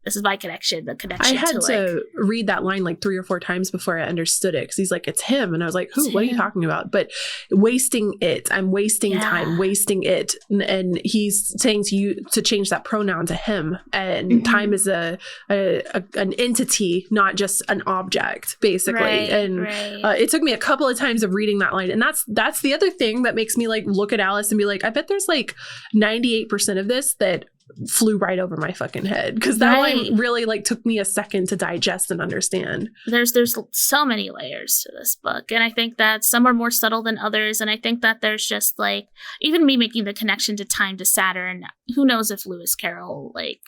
this is my connection, the connection. I had to like, read that line like 3 or 4 times before I understood it, because he's like, it's him. And I was like, who? What are you talking about? But wasting it. I'm wasting time, wasting it. And he's saying to you to change that pronoun to him. And time is an entity, not just an object, basically. It took me a couple of times of reading that line. And that's the other thing that makes me like look at Alice and be like, I bet there's like 98% of this that flew right over my fucking head, because that line really like took me a second to digest and understand. There's so many layers to this book, and I think that some are more subtle than others, and I think that there's just like, even me making the connection to time to Saturn, who knows if Lewis Carroll like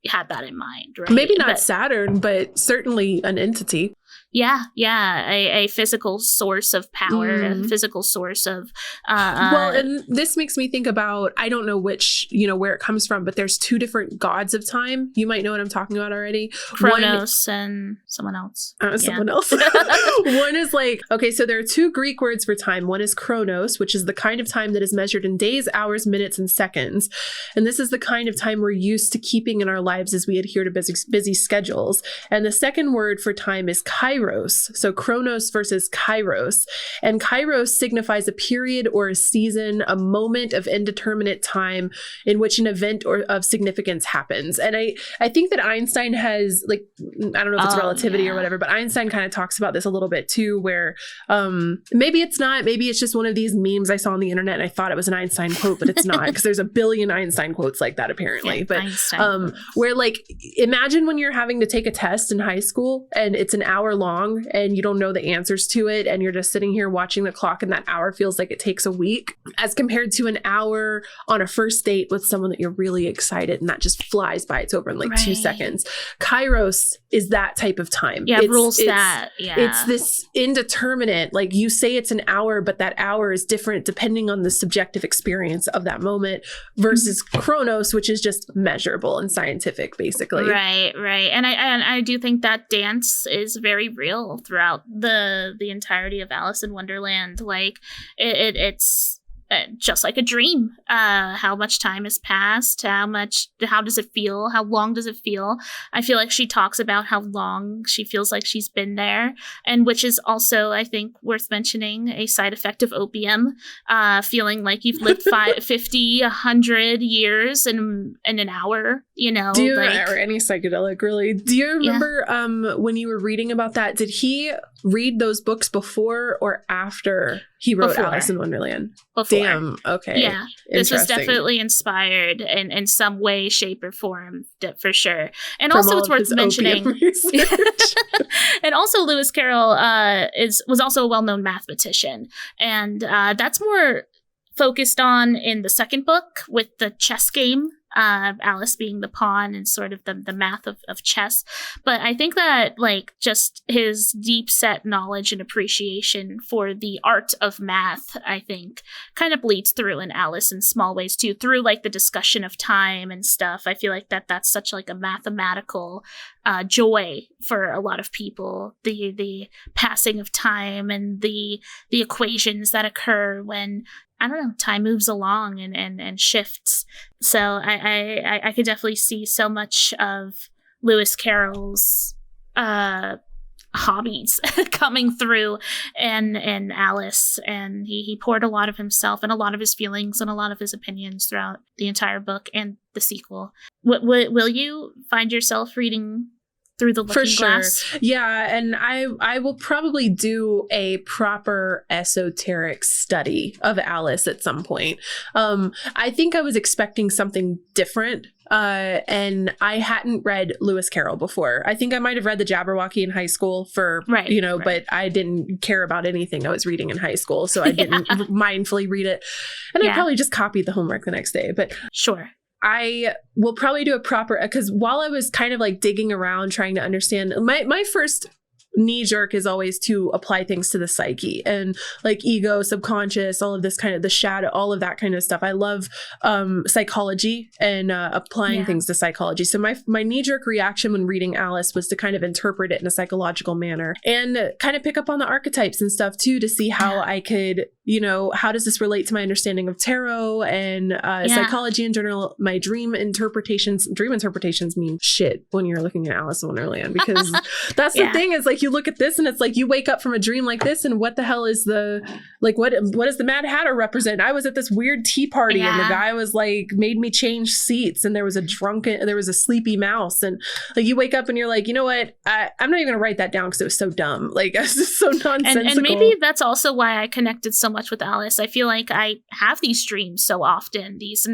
had that in mind, right? Maybe not Saturn, but certainly an entity. A physical source of power, a physical source of well, and this makes me think about, I don't know which, where it comes from, but there's 2 different gods of time. You might know what I'm talking about already. Kronos and someone else. Someone else. One is like, okay, so there are 2 Greek words for time. One is Chronos, which is the kind of time that is measured in days, hours, minutes, and seconds. And this is the kind of time we're used to keeping in our lives as we adhere to busy schedules. And the second word for time is Kairos. So Chronos versus Kairos. And Kairos signifies a period or a season, a moment of indeterminate time in which an event or of significance happens. And I think that Einstein has, like, I don't know if it's relativity or whatever, but Einstein kind of talks about this a little bit too, where maybe it's not, maybe it's just one of these memes I saw on the internet and I thought it was an Einstein quote, but it's not, because there's a billion Einstein quotes like that apparently. But where, like, imagine when you're having to take a test in high school and it's an hour long and you don't know the answers to it, and you're just sitting here watching the clock, and that hour feels like it takes a week, as compared to an hour on a first date with someone that you're really excited, and that just flies by. It's over in like 2 seconds. Kairos is that type of time. It's this indeterminate, like, you say it's an hour, but that hour is different depending on the subjective experience of that moment, versus Chronos, which is just measurable and scientific, basically. Right. And I do think that dance is very real throughout the entirety of Alice in Wonderland. Like, it's just like a dream. How much time has passed? How does it feel? How long does it feel? I feel like she talks about how long she feels like she's been there, and which is also, I think, worth mentioning, a side effect of opium. Feeling like you've lived 50, 100 years in an hour, or any psychedelic, really. Do you remember when you were reading about that, did he read those books before or after he wrote Alice in Wonderland? Before. Damn. Okay. Yeah. This was definitely inspired in some way, shape, or form, for sure. And From also, it's worth mentioning. And also, Lewis Carroll was also a well-known mathematician, and that's more focused on in the second book with the chess game. Alice being the pawn and sort of the math of chess. But I think that like just his deep set knowledge and appreciation for the art of math, I think, kind of bleeds through in Alice in small ways too, through like the discussion of time and stuff. I feel like that's such like a mathematical joy for a lot of people. The passing of time and the equations that occur when, I don't know, time moves along and shifts. So I could definitely see so much of Lewis Carroll's hobbies coming through in Alice, and he poured a lot of himself and a lot of his feelings and a lot of his opinions throughout the entire book and the sequel. Will you find yourself reading through the Looking Glass? Yeah, and I will probably do a proper esoteric study of Alice at some point. I think I was expecting something different, and I hadn't read Lewis Carroll before. I think I might have read The Jabberwocky in high school but I didn't care about anything I was reading in high school, so I didn't mindfully read it. And I probably just copied the homework the next day. But sure. I will probably do a proper, because while I was kind of like digging around trying to understand, my first knee jerk is always to apply things to the psyche and like ego, subconscious, all of this kind of the shadow, all of that kind of stuff. I love psychology and applying things to psychology. So my knee jerk reaction when reading Alice was to kind of interpret it in a psychological manner and kind of pick up on the archetypes and stuff too, to see how I could, how does this relate to my understanding of tarot and psychology in general. My dream interpretations mean shit when you're looking at Alice in Wonderland, because that's the thing is like, you look at this and it's like you wake up from a dream like this, and what the hell is what does the Mad Hatter represent? I was at this weird tea party and the guy was like made me change seats, and there was a sleepy mouse, and like you wake up and you're like, you know what, I'm not even gonna write that down because it was so dumb, like it's just so nonsensical. And maybe that's also why I connected so much with Alice. I feel like I have these dreams so often, these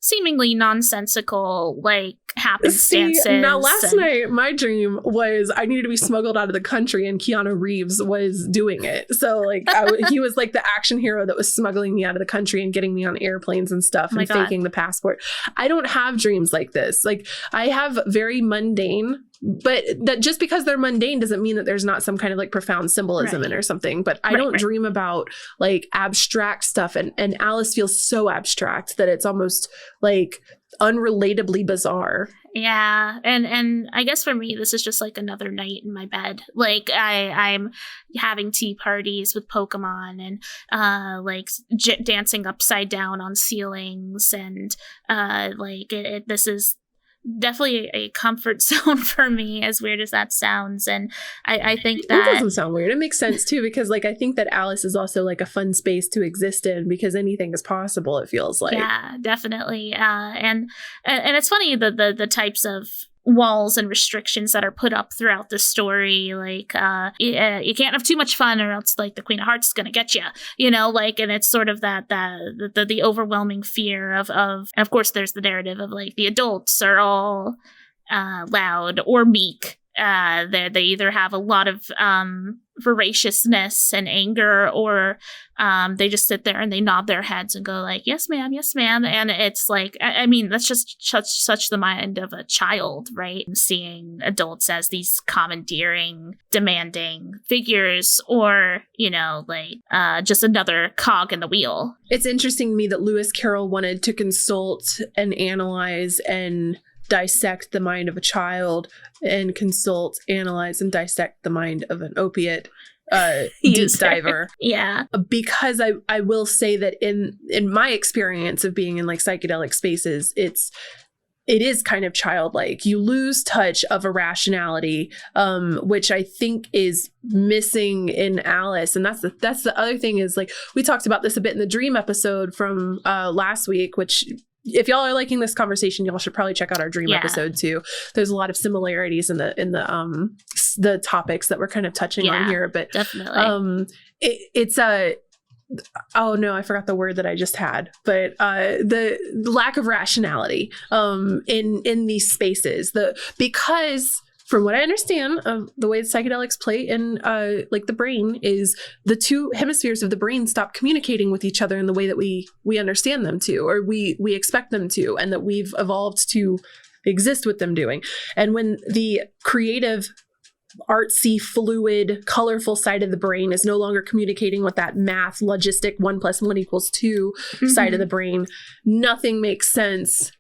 seemingly nonsensical like happenstances. Now last night my dream was I needed to be smuggled out of the country, and Keanu Reeves was doing it. So like he was like the action hero that was smuggling me out of the country and getting me on airplanes and stuff and faking the passport. I don't have dreams like this. Like I have very mundane, but that just because they're mundane doesn't mean that there's not some kind of like profound symbolism in or something. But I don't dream about like abstract stuff. And Alice feels so abstract that it's almost like unrelatably bizarre. Yeah. And I guess for me, this is just like another night in my bed. Like I'm having tea parties with Pokemon and like dancing upside down on ceilings. And this is definitely a comfort zone for me, as weird as that sounds. And I think that it doesn't sound weird. It makes sense too, because like I think that Alice is also like a fun space to exist in, because anything is possible, it feels like. Yeah, definitely. And it's funny the types of walls and restrictions that are put up throughout the story. Like you can't have too much fun, or else like the Queen of Hearts is gonna get you, like, and it's sort of the overwhelming fear of and of course there's the narrative of like the adults are all loud or meek. They either have a lot of voraciousness and anger, or they just sit there and they nod their heads and go like, yes ma'am, yes ma'am. And it's like, I mean, that's just such the mind of a child, right? Seeing adults as these commandeering, demanding figures, or just another cog in the wheel. It's interesting to me that Lewis Carroll wanted to consult and analyze and dissect the mind of a child, and consult, analyze, and dissect the mind of an opiate deep diver. Yeah. Because I will say that in my experience of being in like psychedelic spaces, it is kind of childlike. You lose touch of irrationality, which I think is missing in Alice. And that's the other thing is, like, we talked about this a bit in the dream episode from last week, which if y'all are liking this conversation, y'all should probably check out our dream episode too. There's a lot of similarities in the topics that we're kind of touching on here, but definitely. It's oh no, I forgot the word that I just had, but the lack of rationality in these spaces, because from what I understand of the way psychedelics play in like the brain is the two hemispheres of the brain stop communicating with each other in the way that we understand them to, or we expect them to, and that we've evolved to exist with them doing. And when the creative, artsy, fluid, colorful side of the brain is no longer communicating with that math, logistic 1 + 1 = 2 side of the brain, nothing makes sense.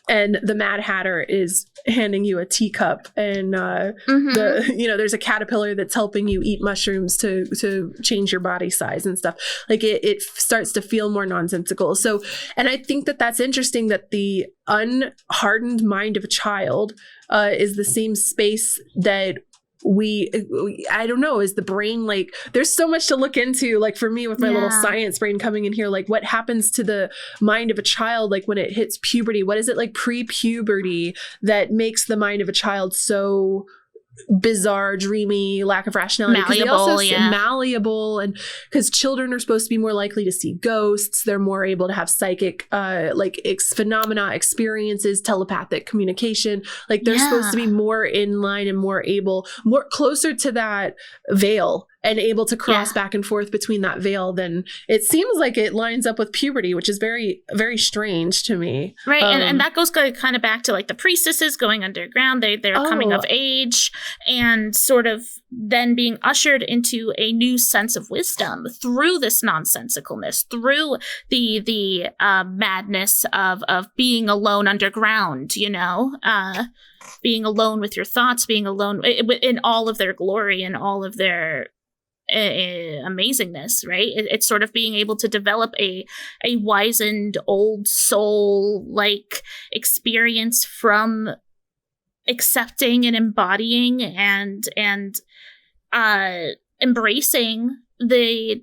And the Mad Hatter is handing you a teacup, and there's a caterpillar that's helping you eat mushrooms to change your body size and stuff. Like it starts to feel more nonsensical. So, and I think that that's interesting that the unhardened mind of a child is the same space that I don't know, is the brain, like, there's so much to look into, like, for me with my little science brain coming in here, like what happens to the mind of a child, like when it hits puberty, what is it like pre-puberty that makes the mind of a child so bizarre, dreamy, lack of rationality, malleable, and because children are supposed to be more likely to see ghosts, they're more able to have psychic phenomena, experiences, telepathic communication, like they're supposed to be more in line and more closer to that veil and able to cross back and forth between that veil. Then it seems like it lines up with puberty, which is very, very strange to me. Right. And that goes kind of back to like the priestesses going underground. They're coming of age and sort of then being ushered into a new sense of wisdom through this nonsensicalness, through the madness of being alone underground, being alone with your thoughts, being alone in all of their glory and all of their amazingness, right? It's sort of being able to develop a wizened old soul like experience from accepting and embodying and embracing the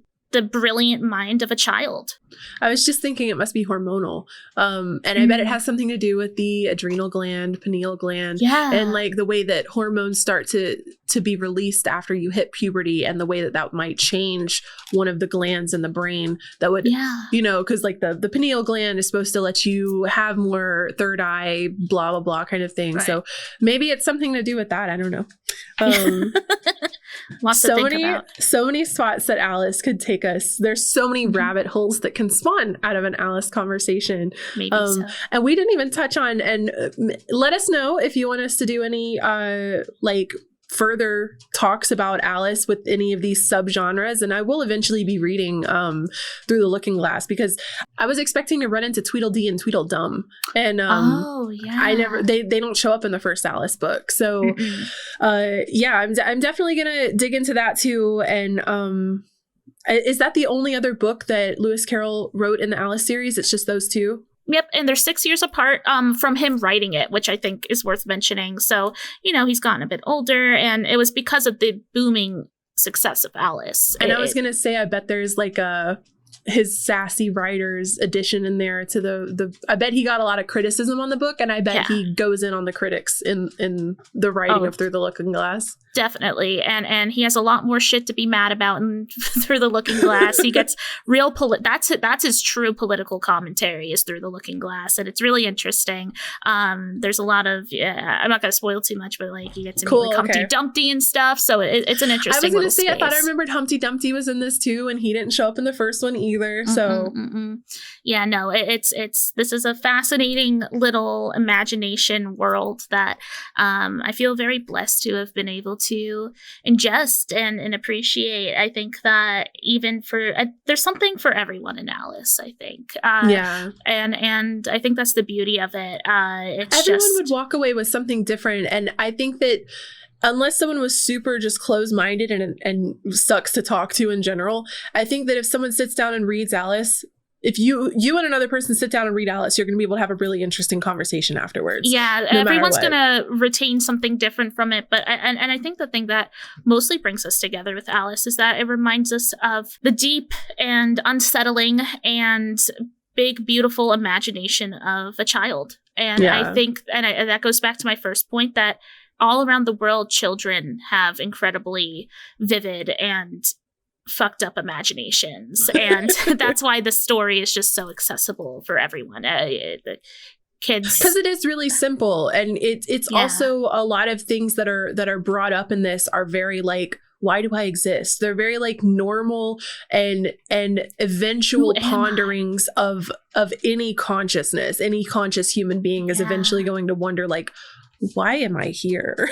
brilliant mind of a child. I was just thinking it must be hormonal. And I bet it has something to do with the adrenal gland, pineal gland, and like the way that hormones start to be released after you hit puberty, and the way that might change one of the glands in the brain that would, because like the pineal gland is supposed to let you have more third eye, blah, blah, blah kind of thing. Right. So maybe it's something to do with that. I don't know. So many spots that Alice could take us. There's so many rabbit holes that can spawn out of an Alice conversation. Maybe so. And we didn't even touch on, and let us know if you want us to do any further talks about Alice with any of these subgenres. And I will eventually be reading Through the Looking Glass, because I was expecting to run into Tweedledee and Tweedledum, and I never, they don't show up in the first Alice book. So I'm definitely gonna dig into that too. And is that the only other book that Lewis Carroll wrote in the Alice series? It's just those two? Yep, and they're 6 years apart from him writing it, which I think is worth mentioning. So, he's gotten a bit older, and it was because of the booming success of Alice. And I was going to say, I bet there's like his sassy writers edition in there to the I bet he got a lot of criticism on the book, and I bet he goes in on the critics in the writing of Through the Looking Glass. Definitely. And he has a lot more shit to be mad about in Through the Looking Glass. He gets real that's his true political commentary is Through the Looking Glass, and it's really interesting. There's a lot of I'm not going to spoil too much, but like he gets into like Humpty Dumpty and stuff, so it's an interesting. I was going to say, I thought I remembered Humpty Dumpty was in this too, and he didn't show up in the first one either. So yeah, no, it's this is a fascinating little imagination world that I feel very blessed to have been able to ingest and appreciate. I think that even for there's something for everyone in Alice, I think. And I think that's the beauty of it. Everyone would walk away with something different, and I think that unless someone was super just closed-minded and sucks to talk to in general, I think that if someone sits down and reads Alice, if you and another person sit down and read Alice, you're going to be able to have a really interesting conversation afterwards. Yeah, everyone's going to retain something different from it. But I think the thing that mostly brings us together with Alice is that it reminds us of the deep and unsettling and big, beautiful imagination of a child. And I think, and that goes back to my first point, that all around the world, children have incredibly vivid and fucked up imaginations. And that's why the story is just so accessible for everyone. kids. Because it is really simple, and it's also a lot of things that are brought up in this are very like, why do I exist? They're very like normal and eventual ponderings of any consciousness. Any conscious human being is eventually going to wonder like, why am I here?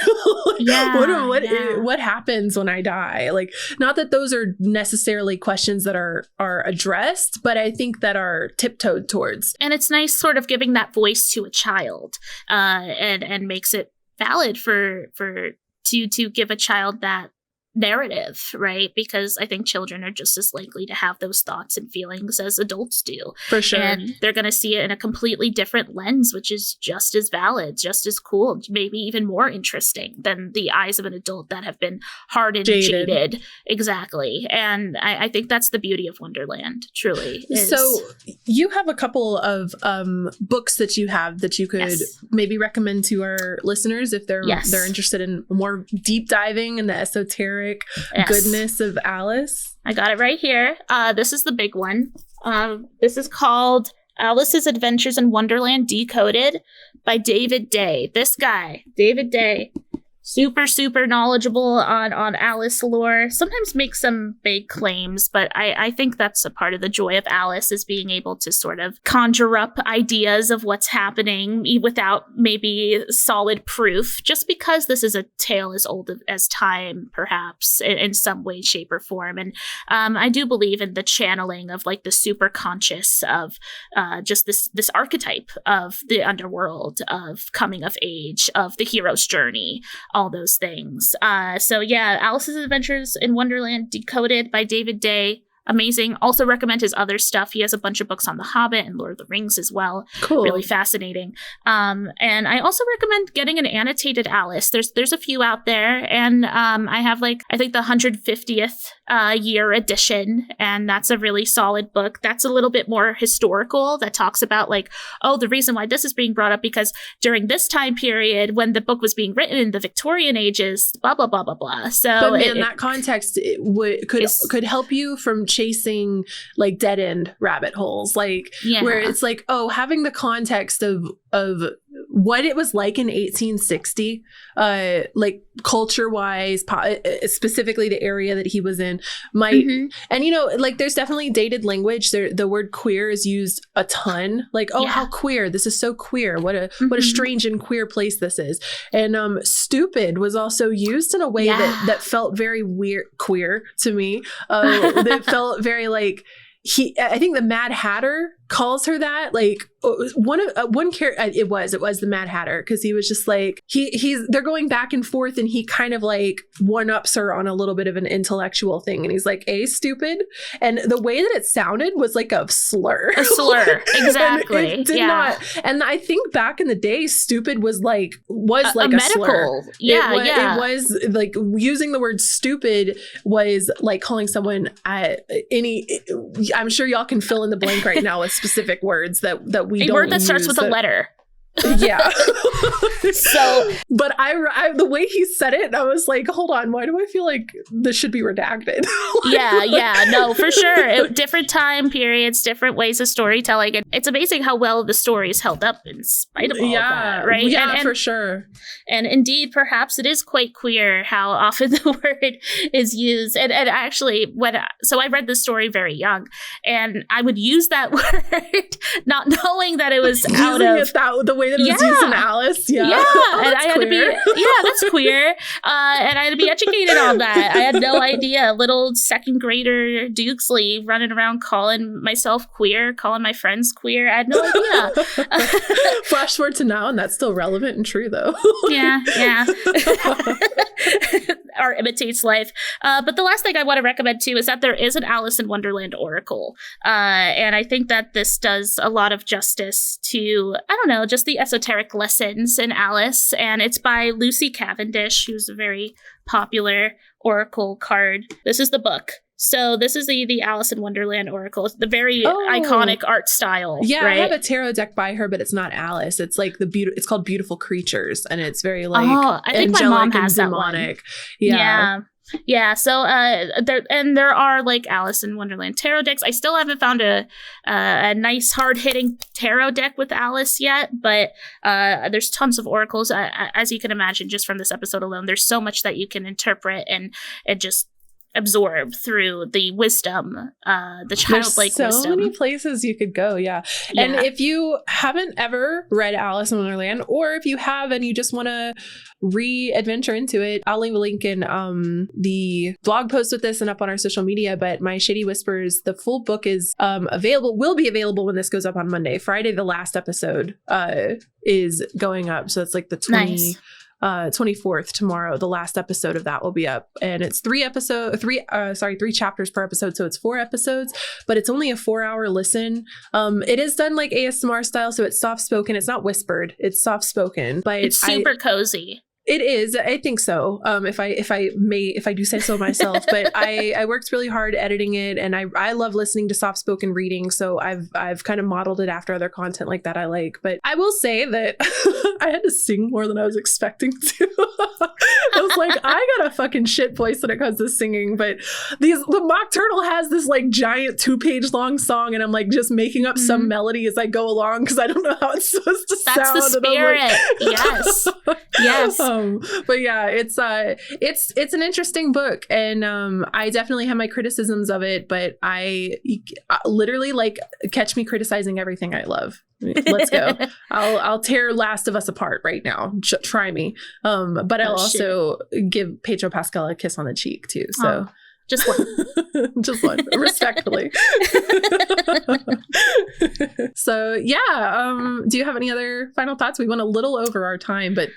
What happens when I die? Like, not that those are necessarily questions that are addressed, but I think that are tiptoed towards. And it's nice sort of giving that voice to a child, and makes it valid to give a child that narrative, right? Because I think children are just as likely to have those thoughts and feelings as adults do. For sure. And they're going to see it in a completely different lens, which is just as valid, just as cool, maybe even more interesting than the eyes of an adult that have been hardened, jaded. Exactly. And I think that's the beauty of Wonderland, truly. So you have a couple of books that you have that you could maybe recommend to our listeners if they're interested in more deep diving in the esoteric goodness of Alice. I got it right here. This is the big one. This is called Alice's Adventures in Wonderland Decoded by David Day. This guy, David Day, super knowledgeable on Alice lore. Sometimes makes some big claims, but I think that's a part of the joy of Alice, is being able to sort of conjure up ideas of what's happening without maybe solid proof, just because this is a tale as old as time, perhaps, in some way, shape, or form. And I do believe in the channeling of like the super conscious of just this archetype of the underworld, of coming of age, of the hero's journey, all those things. So yeah, Alice's Adventures in Wonderland Decoded by David Day. Amazing. Also recommend his other stuff. He has a bunch of books on The Hobbit and Lord of the Rings as well. Cool. Really fascinating. And I also recommend getting an annotated Alice. There's a few out there, and I have I think the 150th year edition, and that's a really solid book. That's a little bit more historical. That talks about the reason why this is being brought up because during this time period when the book was being written in the Victorian ages, blah blah blah blah blah. So, but man, that context could help you from chasing dead end rabbit holes, where it's having the context of what it was like in 1860, culture wise, specifically the area that he was in, might, and there's definitely dated language. The word queer is used a ton. How queer! This is so queer. What a strange and queer place this is. And stupid was also used in a way that felt very weird, queer to me. That felt very I think the Mad Hatter calls her that. One character, it was the Mad Hatter, because he was just they're going back and forth, and he kind of one-ups her on a little bit of an intellectual thing, and he's stupid, and the way that it sounded was like a slur. Exactly. It did not, and I think back in the day, stupid was a medical slur. It was using the word stupid was like calling someone I'm sure y'all can fill in the blank right now with specific words that we don't use. A word that starts with a letter. Yeah. So, but I the way he said it, I was like, hold on, why do I feel like this should be redacted? No, for sure. Different time periods, different ways of storytelling. And it's amazing how well the story is held up in spite of all of that, right? Yeah, and for sure. And indeed, perhaps it is quite queer how often the word is used. And actually, so I read this story very young, and I would use that word, not knowing that it was out of the way that it was used in Alice. And I had to be, that's queer. And I had to be educated on that. I had no idea. Little second grader Doogsley running around calling myself queer, calling my friends queer. I had no idea. Flash forward to now, and that's still relevant and true, though. Yeah. Art imitates life. But the last thing I want to recommend too is that there is an Alice in Wonderland oracle. And I think that this does a lot of justice to, just the esoteric lessons in Alice. And it's by Lucy Cavendish, who's a very popular oracle card. This is the book. So this is the Alice in Wonderland Oracle, the very iconic art style. Yeah, right? I have a tarot deck by her, but it's not Alice. It's like it's called Beautiful Creatures, and it's very like I think my mom has that one. Yeah. So there are like Alice in Wonderland tarot decks. I still haven't found a nice hard hitting tarot deck with Alice yet, but there's tons of oracles. As you can imagine, just from this episode alone, there's so much that you can interpret and just absorb through the wisdom, the childlike wisdom. There's so many places you could go, yeah. And if you haven't ever read Alice in Wonderland, or if you have and you just want to re-adventure into it, I'll leave a link in the blog post with this and up on our social media. But my Shady Whispers, the full book is will be available when this goes up on Monday. Friday, the last episode is going up, so it's like the 24th tomorrow. The last episode of that will be up, and it's 3 chapters per episode, so it's 4 episodes, but it's only a 4-hour listen. It is done like ASMR style, so it's soft spoken. It's not whispered, it's soft spoken, but it's super cozy. It is. I think so. If I do say so myself, but I worked really hard editing it, and I love listening to soft spoken reading. So I've kind of modeled it after other content like that I like. But I will say that I had to sing more than I was expecting to. I was like, I got a fucking shit voice when it comes to singing. But the Mock Turtle has this like giant 2-page long song, and I'm like just making up some melody as I go along because I don't know how it's supposed to sound. That's the spirit. Yes. Yes. But yeah, it's an interesting book, and I definitely have my criticisms of it, but I literally like catch me criticizing everything I love. Let's go. I'll tear Last of Us apart right now. Try me. But I'll also give Pedro Pascal a kiss on the cheek too. So just one. Just one, respectfully. So yeah, do you have any other final thoughts? We went a little over our time, but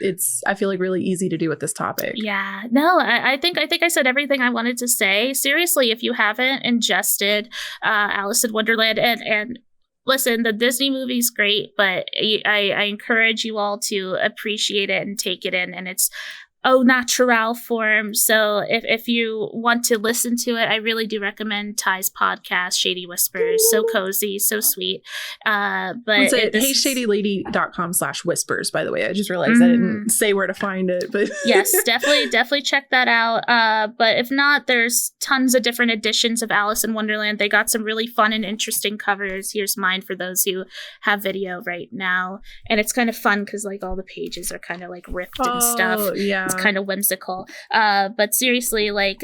I feel like really easy to do with this topic. Yeah, no, I think I said everything I wanted to say. Seriously, if you haven't ingested Alice in Wonderland, and listen, the Disney movie's great, but I encourage you all to appreciate it and take it in, and it's au natural form. So if you want to listen to it, I really do recommend Ty's podcast, Shady Whispers. So cozy, so sweet. But it's at HeyShadyLady.com/whispers, by the way. I just realized I didn't say where to find it, but yes, definitely check that out. But if not, there's tons of different editions of Alice in Wonderland. They got some really fun and interesting covers. Here's mine for those who have video right now. And it's kind of fun because like all the pages are kind of like ripped and stuff. Yeah. It's kind of whimsical. But seriously, like,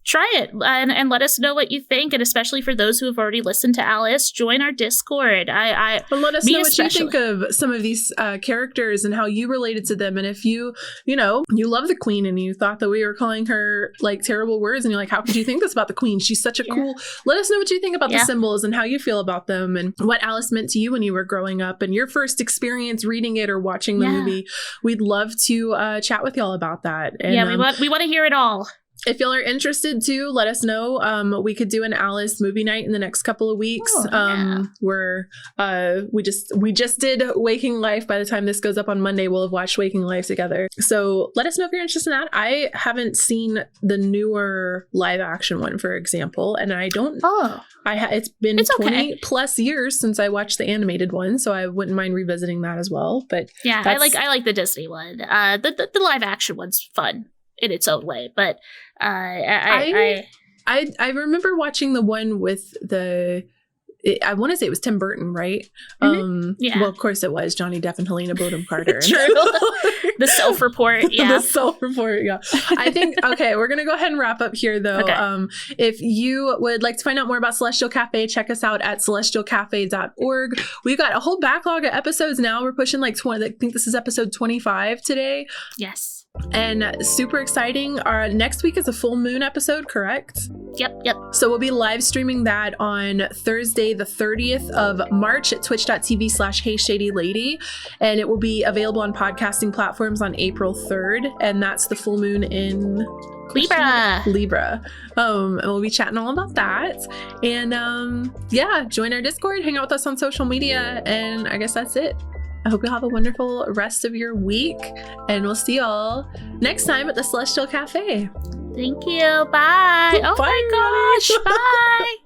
try it and let us know what you think. And especially for those who have already listened to Alice, join our Discord. And let us know what you think of some of these characters and how you related to them. And if you love the Queen and you thought that we were calling her like terrible words, and you're like, how could you think this about the Queen? She's such a cool. Let us know what you think about the symbols and how you feel about them, and what Alice meant to you when you were growing up and your first experience reading it or watching the movie. We'd love to chat with y'all about that. And, we want to hear it all. If y'all are interested too, let us know. We could do an Alice movie night in the next couple of weeks. We just did Waking Life. By the time this goes up on Monday, we'll have watched Waking Life together. So let us know if you're interested in that. I haven't seen the newer live action one, for example, and I don't. It's been 20 plus years since I watched the animated one, so I wouldn't mind revisiting that as well. But yeah, I like the Disney one. The live action one's fun in its own way, but I remember watching the one with I want to say it was Tim Burton, right? Well, of course it was Johnny Depp and Helena Bonham Carter. True. The self-report, The self-report, I think, okay, we're going to go ahead and wrap up here, though. Okay. If you would like to find out more about Celestial Café, check us out at celestialcafe.org. We've got a whole backlog of episodes now. We're pushing like 20, I think this is episode 25 today. Yes. And super exciting. Our next week is a full moon episode, correct? Yep. So we'll be live streaming that on Thursday, the 30th of March at twitch.tv/HeyShadyLady. And it will be available on podcasting platforms on April 3rd. And that's the full moon in Libra. And we'll be chatting all about that. And join our Discord, hang out with us on social media. And I guess that's it. I hope you'll have a wonderful rest of your week, and we'll see y'all next time at the Celestial Café. Thank you. Bye. Oh Bye, my gosh. Bye.